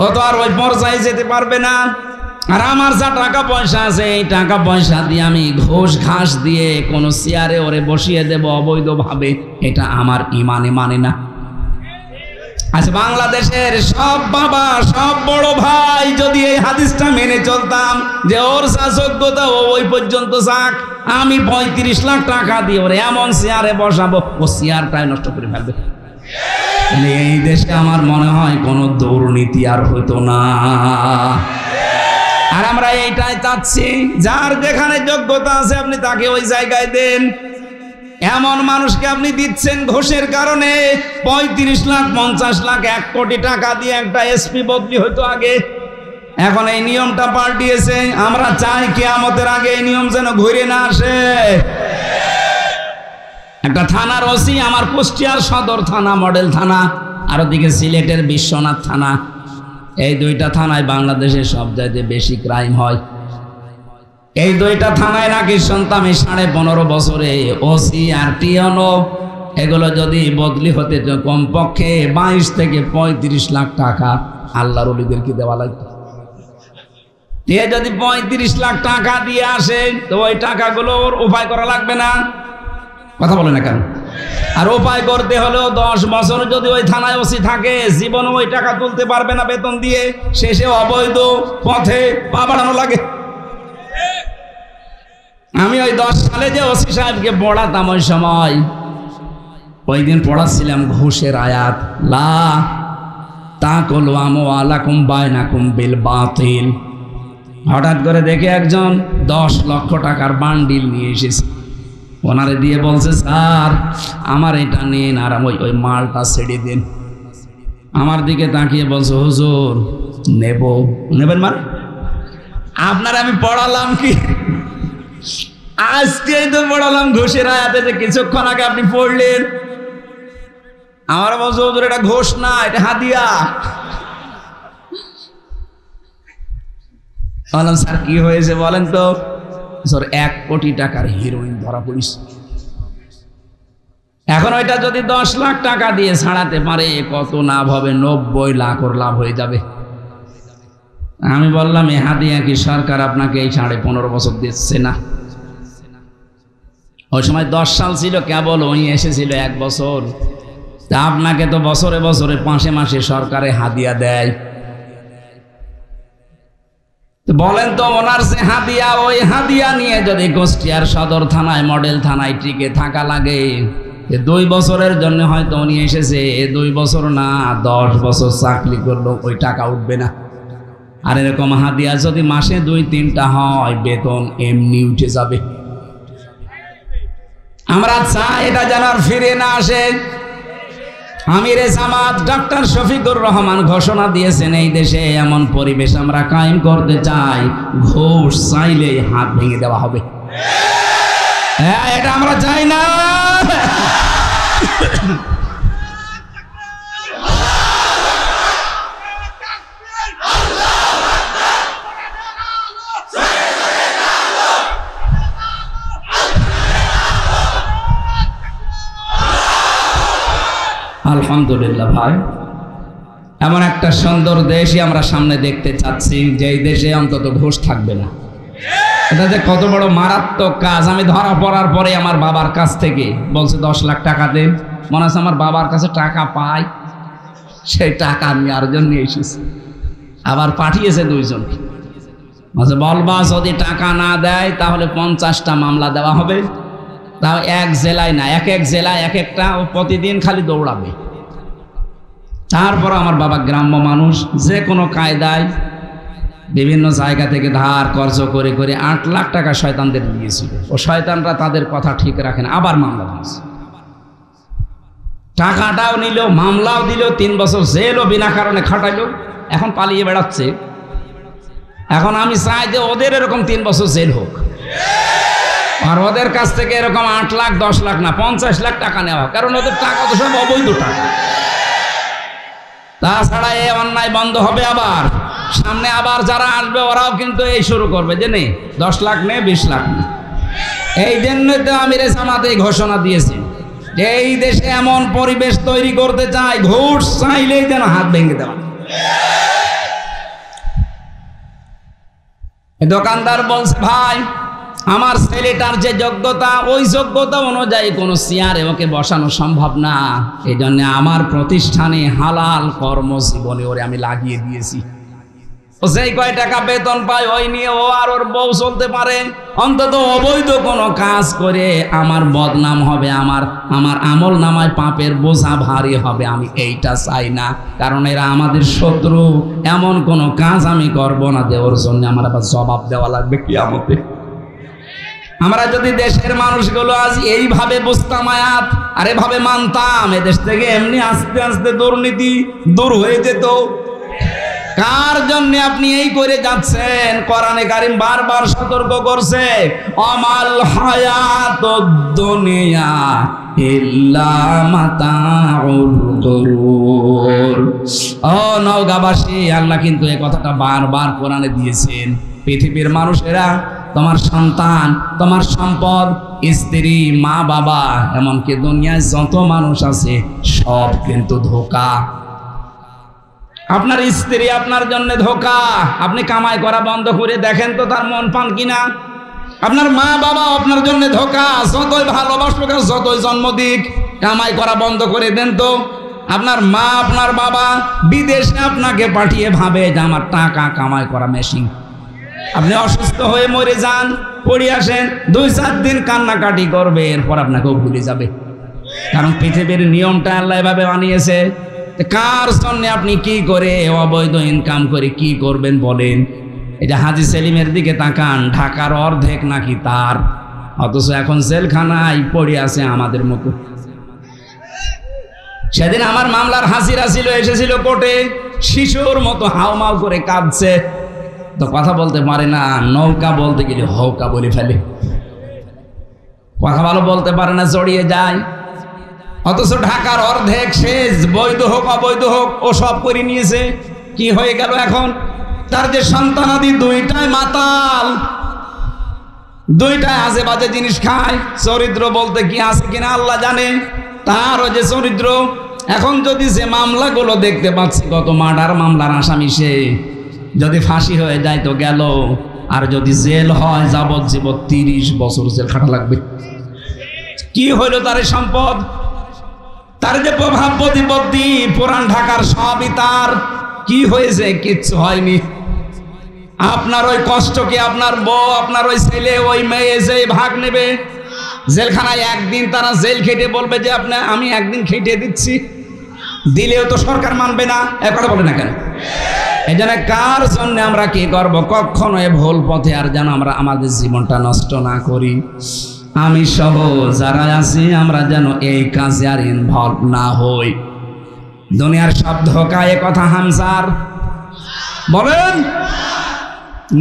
ও তো আর ওই পর্যায়ে যেতে পারবে না। আর আমার যা টাকা পয়সা আছে এই টাকা পয়সা দিয়ে আমি ঘোষ ঘাস দিয়ে কোনো চেয়ারে ওরে বসিয়ে দেব অবৈধভাবে, এটা আমার ইমানে মানে না। আচ্ছা, বাংলাদেশের সব বাবা সব বড় ভাই যদি এই হাদিসটা মেনে চলতাম যে ওর যা যোগ্যতা ও ওই পর্যন্ত যাক, আমি 35 লাখ টাকা দিয়ে ওরে এমন চেয়ারে বসাবো ও চেয়ারটাই নষ্ট করে ফেলবে, এই দেশে আমার মনে হয় কোনো দুর্নীতি আর হতো না। আর আমরা এইটাই চাচ্ছি, যার যেখানে যোগ্যতা আছে আপনি তাকে ওই জায়গায় দেন। এমন মানুষকে আপনি দিচ্ছেন ঘোষের কারণে 35 লাখ 50 লাখ 1 কোটি টাকা দিয়ে একটা এসপি বদলি হইতো আগে। এখন এই নিয়মটা পাল্টিয়েছে। আমরা চাই কিয়ামতের আগে এই নিয়ম যেন ঘুরে না আসে। একটা থানার ওসি আমার কুষ্টিয়ার সদর থানা, মডেল থানা, আর ওদিকে সিলেটের বিশ্বনাথ থানা, এই 2টা থানায় বাংলাদেশের সব চাইতে বেশি ক্রাইম হয়। এই 2টা থানায় নাকি সন্তামি 15.5 বছরে ওসি আর টিএনও এগুলো যদি বদলি হতে কমপক্ষে 22 থেকে 35 লাখ টাকা আল্লাহর ওলিদেরকে দেওয়া লাগবে। দিয়ে যদি 35 লাখ টাকা দিয়ে আসে তো ওই টাকাগুলো ওর উপায় করা লাগবে না? কথা বলে না কেন? আর উপায় করতে হলেও 10 বছর যদি ওই থানায় ওসি থাকে, জীবনে ওই টাকা তুলতে পারবে না বেতন দিয়ে, শেষে অবৈধ পথে পা বাড়ানো লাগে। আমি ওই 10 সালে যে ওসি সাহেবকে পড়াতাম ওই সময়, ওই দিন পড়াচ্ছিলাম ঘুষের আয়াত, লা তাকুলু আমওয়ালাকুম বাইনাকুম বিল বাতিল। হঠাৎ করে দেখে একজন 10 লক্ষ টাকার বান্ডিল নিয়ে এসেছে, ওনারে দিয়ে বলছে, স্যার আমার এটা নিন আর ওই মালটা ছেড়ে দিন। আমার দিকে তাকিয়ে বলছে, হুজুর নেবেন মানে আপনার আমি পড়ালাম কি? আজকেই তো পড়ালাম ঘোষের আয়াতে, যে কিছুক্ষণ আগে আপনি পড়লেন। আমার বলছে, হুজুর এটা ঘোষ না, এটা হাদিয়া। বললাম, স্যার কি হয়েছে বলেন তো? স্যার 1 কোটি টাকার হিরোইন ধরা পড়িস। এখন ওইটা যদি 10 লাখ টাকা দিয়ে ছাড়াতে পারে কত লাভ হবে? 90 লাখ ওর লাভ হয়ে যাবে। আমি বললাম, এ হাদিয়া কি সরকার আপনাকে এই 15.5 বছর দিচ্ছে না? ওই সময় 10 সাল ছিল কেবল, ওই এসেছিল 1 বছর। তা আপনাকে তো বছরে বছরে মাসে মাসে সরকারে হাদিয়া দেয়। বলেন তো, ওনার যে হাদিয়া, ওই হাদিয়া নিয়ে যদি কুষ্টিয়ার সদর থানায় মডেল থানায় টিকে থাকা লাগে, 2 বছরের জন্য হয়তো উনি এসেছে, 2 বছর না 10 বছর চাকরি করলো, ওই টাকা উঠবে না। আর এরকম হাদিয়া যদি মাসে 2-3টা হয়, বেতন এমনি উঠে যাবে। আমরা চাই এটা যেন আর ফিরে না আসে। আমিরে জামাত ডক্টর শফিকুর রহমান ঘোষণা দিয়েছেন, এই দেশে এমন পরিবেশ আমরা কায়েম করতে চাই, ঘুষ চাইলে হাত ভেঙে দেওয়া হবে। হ্যাঁ, এটা আমরা চাই না। আলহামদুলিল্লাহ ভাই, এমন একটা সুন্দর দেশই আমরা সামনে দেখতে চাচ্ছি, যে এই দেশে অন্তত ঘুষ থাকবে না। এটা যে কত বড় মারাত্মক কাজ। আমি ধরা পড়ার পরে আমার বাবার কাছ থেকে বলছে 10 লাখ টাকা দেন। মনে আছে আমার বাবার কাছে টাকা পাই, সেই টাকা আমি আরেকজন নিয়ে এসেছি, আবার পাঠিয়েছে 2 জনকে। বলছে, বলবা যদি টাকা না দেয় তাহলে 50টা মামলা দেওয়া হবে। তাও 1 জেলায় না, এক জেলায় এক একটা, প্রতিদিন খালি দৌড়াবে। তারপর আমার বাবা গ্রাম্য মানুষ, যে কোনো কায়দায় বিভিন্ন জায়গা থেকে ধার কর্জ করে করে 8 লাখ টাকা শয়তানদের দিয়েছিল। ও শয়তানরা তাদের কথা ঠিক রাখে না, আবার মামলা দিয়েছে। টাকাটাও নিল, মামলাও দিল, 3 বছর জেলও বিনা কারণে খাটাইল, এখন পালিয়ে বেড়াচ্ছে। এখন আমি চাই যে ওদের এরকম 3 বছর জেল হোক। আর ওদের কাছ থেকে এরকম 8 লাখ 10 লাখ না 50 লাখ টাকা নেওয়া, কারণ ওদের টাকা তো সব অবৈধ টাকা। তাছাড়া এই অন্যায় বন্ধ হবে। আবার সামনে আবার যারা আসবে ওরাও কিন্তু এই শুরু করবে যে নে 10 লাখ নে 20 লাখ নে। এই জন্যই তো আমিরে জামাত এই ঘোষণা দিয়েছে যে এই দেশে এমন পরিবেশ তৈরি করতে চাই, ঘুষ চাইলেই যেন হাত ভেঙে দেওয়া। দোকানদার বলছে ভাই আমার ছেলেটার যে যোগ্যতা ওই যোগ্যতা অনুযায়ী কোনো চেয়ারে ওকে বসানো সম্ভব না, এই জন্য আমার প্রতিষ্ঠানে হালাল কর্মজীবনে ওরে আমি লাগিয়ে দিয়েছি। ও যেই কয় টাকা বেতন পায় ওই নিয়ে ও আর ওর বউ চলতে পারে, অন্তত অবৈধ কোনো কাজ করে আমার বদনাম হবে, আমার আমল নামায় পাপের বোঝা ভারী হবে। আমি এইটা চাই না, কারণ এরা আমাদের শত্রু। এমন কোনো কাজ আমি করব না যে ওর জন্য আমার আবার জবাব দেওয়া লাগবে কিয়ামতে। আমরা যদি দেশের মানুষগুলো আজ এইভাবে বুঝতাম আয়াত আর এভাবে মানতাম, এদেশ থেকে এমনি আস্তে আস্তে দুর্নীতি দূর হয়ে যেত। কার জন্য আপনি এই করে যাচ্ছেন? কোরআনে কারীম বারবার সতর্ক করছে, আমাল হায়াতুদ দুনিয়া ইল্লা মাতাউল গুরুর। ও নওগাঁবাসী, আল্লাহ কিন্তু এই কথাটা বারবার কোরআনে দিয়েছেন। পৃথিবীর মানুষেরা, তোমার সন্তান, তোমার সম্পদ, স্ত্রী, মা বাবা, এমনকি দুনিয়ায় যত মানুষ আছে সব কিন্তু ধোঁকা। আপনার স্ত্রী আপনার জন্য ধোঁকা। আপনি কামাই করা বন্ধ করে দেখেন তো তার মন পান কিনা। আপনার মা বাবা আপনার জন্য ধোঁকা। যতই ভালোবাসুক আর যতই জন্ম দিক, কামাই করা বন্ধ করে দেন তো। আপনার মা আপনার বাবা বিদেশে আপনাকে পাঠিয়ে ভাবে যে আমার টাকা কামাই করা মেশিন। আপনি অসুস্থ হয়ে মরে যান, পড়ে আসেন, 2-4 দিন কান্নাকাটি করবে, এরপর আপনাকেও ভুলে যাবে। কারণ পৃথিবীর নিয়মটা আল্লাহ এভাবে বানিয়েছে। কার জন্য আপনি কি করে অবৈধ ইনকাম করে কি করবেন বলেন? এই যে হাজী সেলিমের দিকে তাকান, ঢাকার অর্ধেক নাকি তার, অথচ এখন জেলখানায় পড়ে আছে আমাদের মতো। সেদিন আমার মামলার হাজিরা ছিল, এসেছিল কোর্টে, শিশুর মতো হাউমাউ করে কাঁদছে, তো কথা বলতে পারে না। নৌকা বলতে গেলে হৌকা বলে ফেলে, কথা ভালো বলতে পারে না, জড়িয়ে যায়। অথচ ঢাকার অর্ধেক শেষ, বৈধ হোক অবৈধ হোক ও সব করে নিয়েছে। কি হয়ে গেল এখন? তার যে সন্তানাদি দুইটাই মাতাল, দুইটাই আজে বাজে জিনিস খায়। চরিত্র বলতে কি আছে কিনা আল্লাহ জানে, তারও যে চরিত্র। এখন যদি যে মামলাগুলো দেখতে পাচ্ছি, কত মার্ডার মামলার আসামি সে, যদি ফাঁসি হয়ে যায় তো গেল, আর যদি জেল হয় যাবজ্জীবন 30 বছর জেল খাটা লাগবে। কি হইল তার সম্পদ? তার যে প্রভাব প্রতিপত্তি, পুরান ঢাকার সবই তার। কি হয়েছে? কিচ্ছু হয়নি। আপনার ওই কষ্টকে আপনার বউ, আপনার ওই ছেলে, ওই মেয়ে যে ভাগ নেবে। জেলখানায় একদিন তারা জেল খেটে বলবে যে আমি একদিন খেটে দিচ্ছি, দিলেও তো সরকার মানবে না। এ কথা বলে না কেন? এই জন্য কার জন্য আমরা কি করব? কখনো এ ভুল পথে আর যেন আমরা আমাদের জীবনটা নষ্ট না করি। আমি সহ যারা আছি আমরা যেন এই কাজে আর ইনভলভ না হই। দুনিয়ার সব ধোঁকা, এ কথা হামসার বলেন।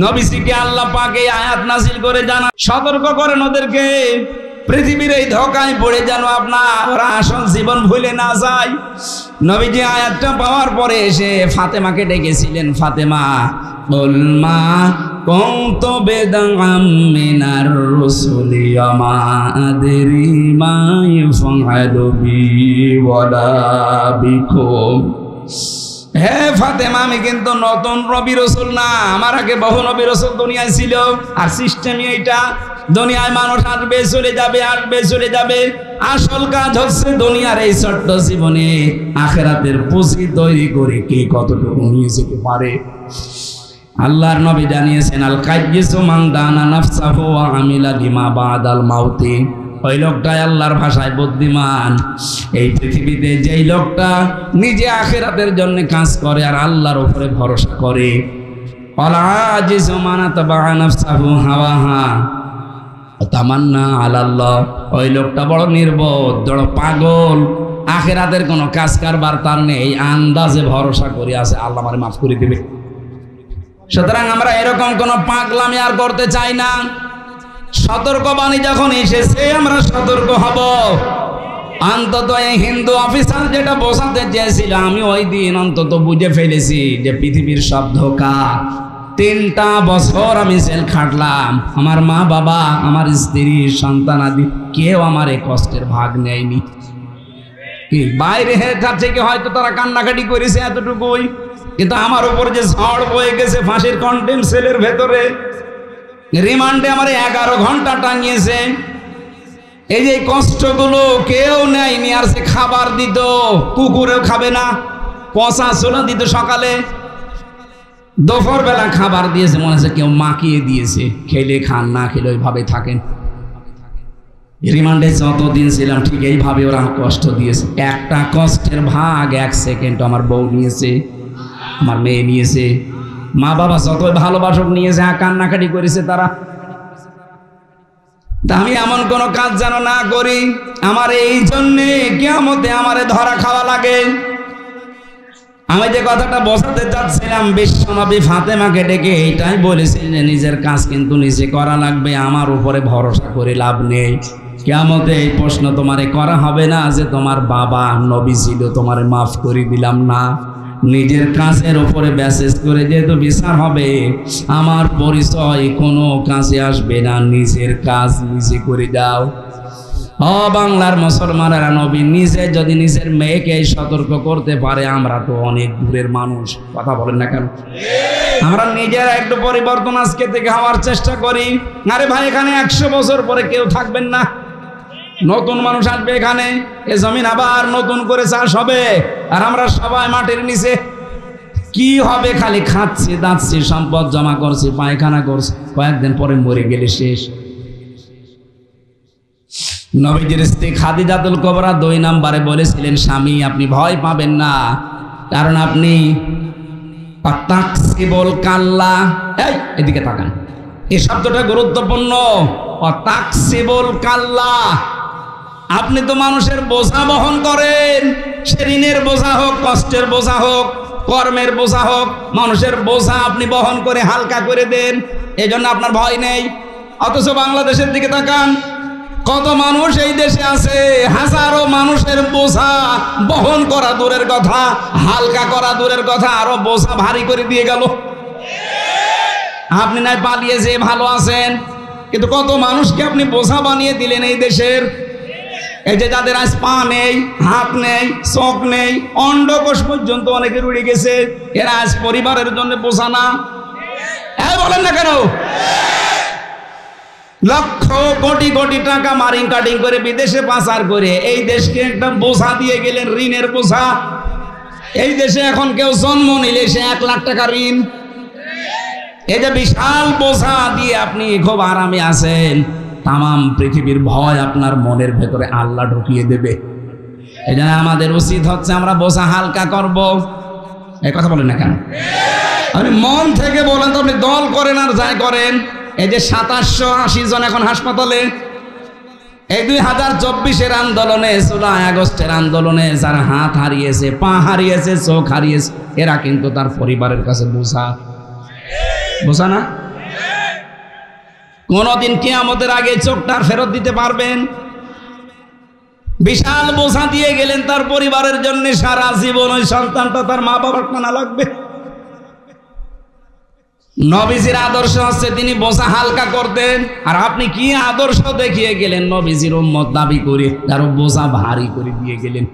নবীজিকে আল্লাহ পাক এই আয়াত নাযিল করে জানা, সতর্ক করেন ওদেরকে, পৃথিবীর এই ধোঁকায় পড়ে যেন ওরা আসল জীবন ভুলে না যায়। নবীজি আয়াতটা পাওয়ার পরে এসে ফাতেমাকে ডেকেছিলেন, ফাতেমা বলমা কুনতু বিদআম মিনার রাসূলি মা আদরি মা ইয়াফআলু বি ওয়ালা বিকুম। হে ফাতেমা, আমি কিন্তু নতুন নবী রাসূল না, আমার আগে বহু নবী রাসূল দুনিয়ায় ছিল। আর সিস্টেমই এইটা, দুনিয়ায় মানুষ আসবে চলে যাবে, আসবে চলে যাবে। আসল কাজ হচ্ছে দুনিয়ার এই ছোট্ট জীবনে আখিরাতের পুঁজি তৈরি করে কে কতটুকু নিয়ে যেতে পারে। আল্লাহর নবী জানিয়েছেন, আল কাইয়্যিসু মান দানা নাফসাহু ওয়া আমিলা লিমা বাদাল মাউতি। ওই লোকটাই আল্লাহর ভাষায় বুদ্ধিমান। এই পৃথিবীতে যেই লোকটা নিজে আখিরাতের জন্য কাজ করে আর আল্লাহর উপরে ভরসা করে। ওয়াল আজিজু মান তাবা নাফসাহু হাওয়াহা তামান্না আলাল্লাহ। ওই লোকটা বড় নির্বোধ, বড় পাগল, আখিরাতের কোনো কাজ কারবার তার নেই, আন্দাজে ভরসা করে আছে আল্লাহ আমারে মাফ করে দিবে। সুতরাং আমরা এরকম কোনো পাগলামি আর করতে চাই না। সতর্কবাণী যখন এসেছে আমরা সতর্ক হব। অন্তত এই হিন্দু অফিসার যেটা বোঝাতে চেয়েছিল, আমি ওই দিন অন্তত বুঝে ফেলেছি যে পৃথিবীর সব ধোঁকা। 3টা বছর আমি জেল খাটলাম, আমার মা বাবা, আমার স্ত্রী, সন্তানাদি কেউ আমার এই কষ্টের ভাগ নেয়নি। কি বাইরে থেকে হয়তো তারা কান্নাকাটি করেছে এতটুকুই, কিন্তু আমার উপর যে ঝড় বয়ে গেছে ফাঁসির কন্টেম সেলের ভেতরে, রিমান্ডে আমার 11 ঘন্টা টাঙিয়েছে। এই যে কষ্টগুলো কেউ নেয়নি। আর সে খাবার দিত, কুকুরেও খাবে না, পচা ছোলা দিত সকালে, দুপুর বেলা খাবার দিয়েছে, মনে হচ্ছে কেউ মাখিয়ে দিয়েছে, খেলে খান, না খেলে ওইভাবে থাকেন। রিমান্ডে যতদিন ছিলাম ঠিক এইভাবে ওরা কষ্ট দিয়েছে। একটা কষ্টের ভাগ 1 সেকেন্ড আমার বউ নিয়েছে, আমার মেয়ে নিয়েছে, মা বাবা যতই ভালোবাসক নিয়েছে, কান্নাকাটি করেছে তারা। আমি এমন কোন কাজ যেন না করি আমার এই জন্যে কিয়ামতে আমারে ধরা খাওয়া লাগে। আমি যে কথাটা বোঝাতে চাচ্ছিলাম, বিশ্বনবী ফাতেমাকে ডেকে এইটাই বলেছি যে নিজের কাজ কিন্তু নিজে করা লাগবে, আমার উপরে ভরসা করে লাভ নেই। কিয়ামতে এই প্রশ্ন তোমারে করা হবে না যে তোমার বাবা নবী ছিল, তোমারে মাফ করে দিলাম না। নিজের কাজের উপরে ব্যাসেস করে যেহেতু বিচার হবে, আমার পরিচয় কোনো কাজে আসবে না। নিজের কাজ নিজে করে দাও। বাংলার মুসলমানেরা, নবী নিজে যদি নিজের মেয়েকে সতর্ক করতে পারে, আমরা তো অনেক দূরের মানুষ। কথা বলেন না কেন? আমরা নিজেরা একটু পরিবর্তন আজকে থেকে হওয়ার চেষ্টা করি। আরে ভাই, এখানে 100 বছর পরে কেউ থাকবেন না, নতুন মানুষ আসবে এখানে, এ জমিন আবার নতুন করে চাষ হবে, আর আমরা সবাই মাটির নিচে। কি হবে? খালি খাচ্ছি, দাচ্ছি, সম্পদ জমা করছি, পায়খানা করছি, কয়েকদিন পরে মরে গেলে শেষ। নবীজির স্ত্রী খাদিজাতুল কুবরা 2 নম্বরে বলেছিলেন, স্বামী আপনি ভয় পাবেন না, কারণ আপনি তাকসিবুল কাল্লা, এদিকে তাকান, এই শব্দটা গুরুত্বপূর্ণ। তাকসিবুল কাল্লা, আপনি তো মানুষের বোঝা বহন করেন, সে ঋণের বোঝা হোক, কষ্টের বোঝা হোক, কর্মের বোঝা হোক, মানুষের বোঝা আপনি বহন করে হালকা করে দেন, এই জন্য আপনার ভয় নেই। অথচ বাংলাদেশের দিকে তাকান, কত মানুষ এই দেশে আছে, হাজারো মানুষের বোঝা বহন করা দূরের কথা, হালকা করা দূরের কথা, আরো বোঝা ভারী করে দিয়ে গেল। আপনি নাই পালিয়ে যে ভালো আছেন, কিন্তু কত মানুষকে আপনি বোঝা বানিয়ে দিলেন এই দেশের। এই যে যাদের আজ পা নেই, হাত নেই, চোখ নেই, অন্ডকোষ পর্যন্ত অনেকে উড়ে গেছে, এরা আজ পরিবারের জন্য বোঝা না। বলেন না কেন? লক্ষ কোটি কোটি টাকা মারিং কাটিং করে বিদেশে পাচার করে এই দেশকে একটা বোঝা দিয়ে গেলেন, ঋণের বোঝা। এই দেশে এখন কেউ জন্ম নিলে সে 1 লাখ টাকা ঋণ। এই যে বিশাল বোঝা দিয়ে আপনি খুব আরামে আছেন, তাম পৃথিবীর ভয় আপনার মনের ভেতরে আল্লাহ ঢুকিয়ে দেবে। এই জন্য আমাদের উচিত হচ্ছে আমরা বোঝা হালকা করব। এই কথা বলেন না কেন? আপনি মন থেকে বলেন তো, আপনি দল করেন আর যাই করেন। এই যে 2780 জন এখন হাসপাতালে, এই 2024-এর আন্দোলনে, জুলাই আগস্টের আন্দোলনে যারা হাত হারিয়েছে, পা হারিয়েছে, চোখ হারিয়েছে, এরা কিন্তু তার পরিবারের কাছে বোঝা। বোঝা না? কোনদিন কিয়ামতের আগে চোখটা ফেরত দিতে পারবেন? বিশাল বোঝা দিয়ে গেলেন তার পরিবারের জন্য, সারা জীবন ওই সন্তানটা তার মা বাবার কানা লাগবে। নবীজির আদর্শ হচ্ছে তিনি বোঝা হালকা করতেন, আর আপনি কি আদর্শ দেখিয়ে গেলেন? নবীজির উম্মত দাবি করে তারও বোঝা ভারী করে দিয়ে গেলেন।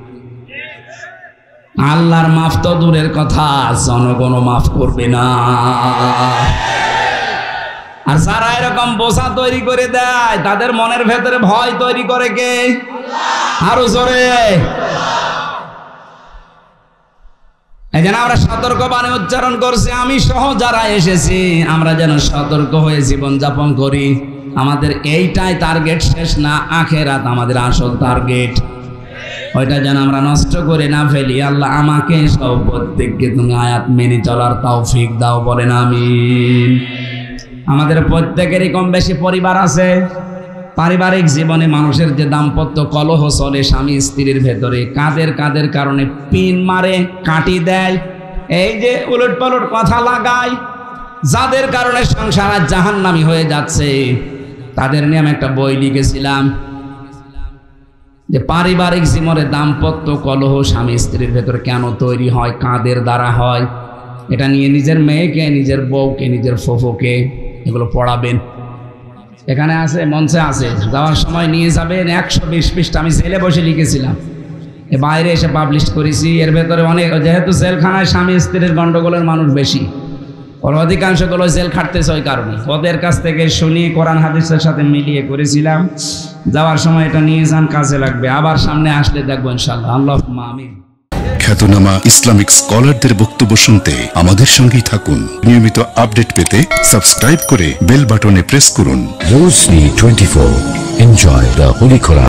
আল্লাহর মাফ তো দূরের কথা, জনগণও মাফ করবে না। আর যারা এরকম বোঝা তৈরি করে দেয়, তাদের মনের ভেতরে ভয় তৈরি করে কে? আরো জোরে। এই জন্য আমরা সতর্কবাণী উচ্চারণ করছি, আমি সহ যারা এসেছি, আমরা যেন সতর্ক হয়ে জীবন যাপন করি। আমাদের এইটাই টার্গেট, শেষ না, আখেরাত আমাদের আসল টার্গেট। ওইটা যেন আমরা নষ্ট করে না ফেলি। আল্লাহ আমাকে সব প্রত্যেককে তুমি আয়াত মেনে চলার তৌফিক দাও, বলেন আমিন। আমাদের প্রত্যেকেরই কম বেশি পরিবার আছে। পারিবারিক জীবনে মানুষের যে দাম্পত্য কলহ চলে স্বামী স্ত্রীর ভেতরে, কাদের কারণে পিন মারে, কাটি দেয়, এই যে উলট পালট কথা লাগায়, যাদের কারণে সংসার জাহান্নামী হয়ে যাচ্ছে, তাদের নিয়ে আমি একটা বই লিখেছিলাম যে পারিবারিক জীবনে দাম্পত্য কলহ স্বামী স্ত্রীর ভেতরে কেন তৈরি হয়, কাদের দ্বারা হয়, এটা নিয়ে নিজের মেয়েকে, নিজের বউকে, নিজের ফুফুকে এগুলো পড়াবেন। এখানে আছে, মঞ্চে আছে, যাওয়ার সময় নিয়ে যাবেন। 120 পৃষ্ঠা আমি জেলে বসে লিখেছিলাম, বাইরে এসে পাবলিশ করেছি। এর ভেতরে অনেক, যেহেতু জেলখানায় স্বামী স্ত্রীর গন্ডগোলের মানুষ বেশি, ওর অধিকাংশগুলো জেল খাটতেছে ওই কারণে। ওদের কাছ থেকে শুনি, কোরআন হাদিসের সাথে মিলিয়ে করেছিলাম। যাওয়ার সময় এটা নিয়ে যান, কাজে লাগবে। আবার সামনে আসলে দেখবো ইনশাআল্লাহ। আল্লাহুম্মা আমিন। খ্যাতনামা ইসলামিক স্কলারদের বক্তব্য শুনতে আমাদের সঙ্গেই থাকুন। নিয়মিত আপডেট পেতে সাবস্ক্রাইব করে বেল বাটনে প্রেস করুন। Rosary 24. Enjoy the Holy Quran.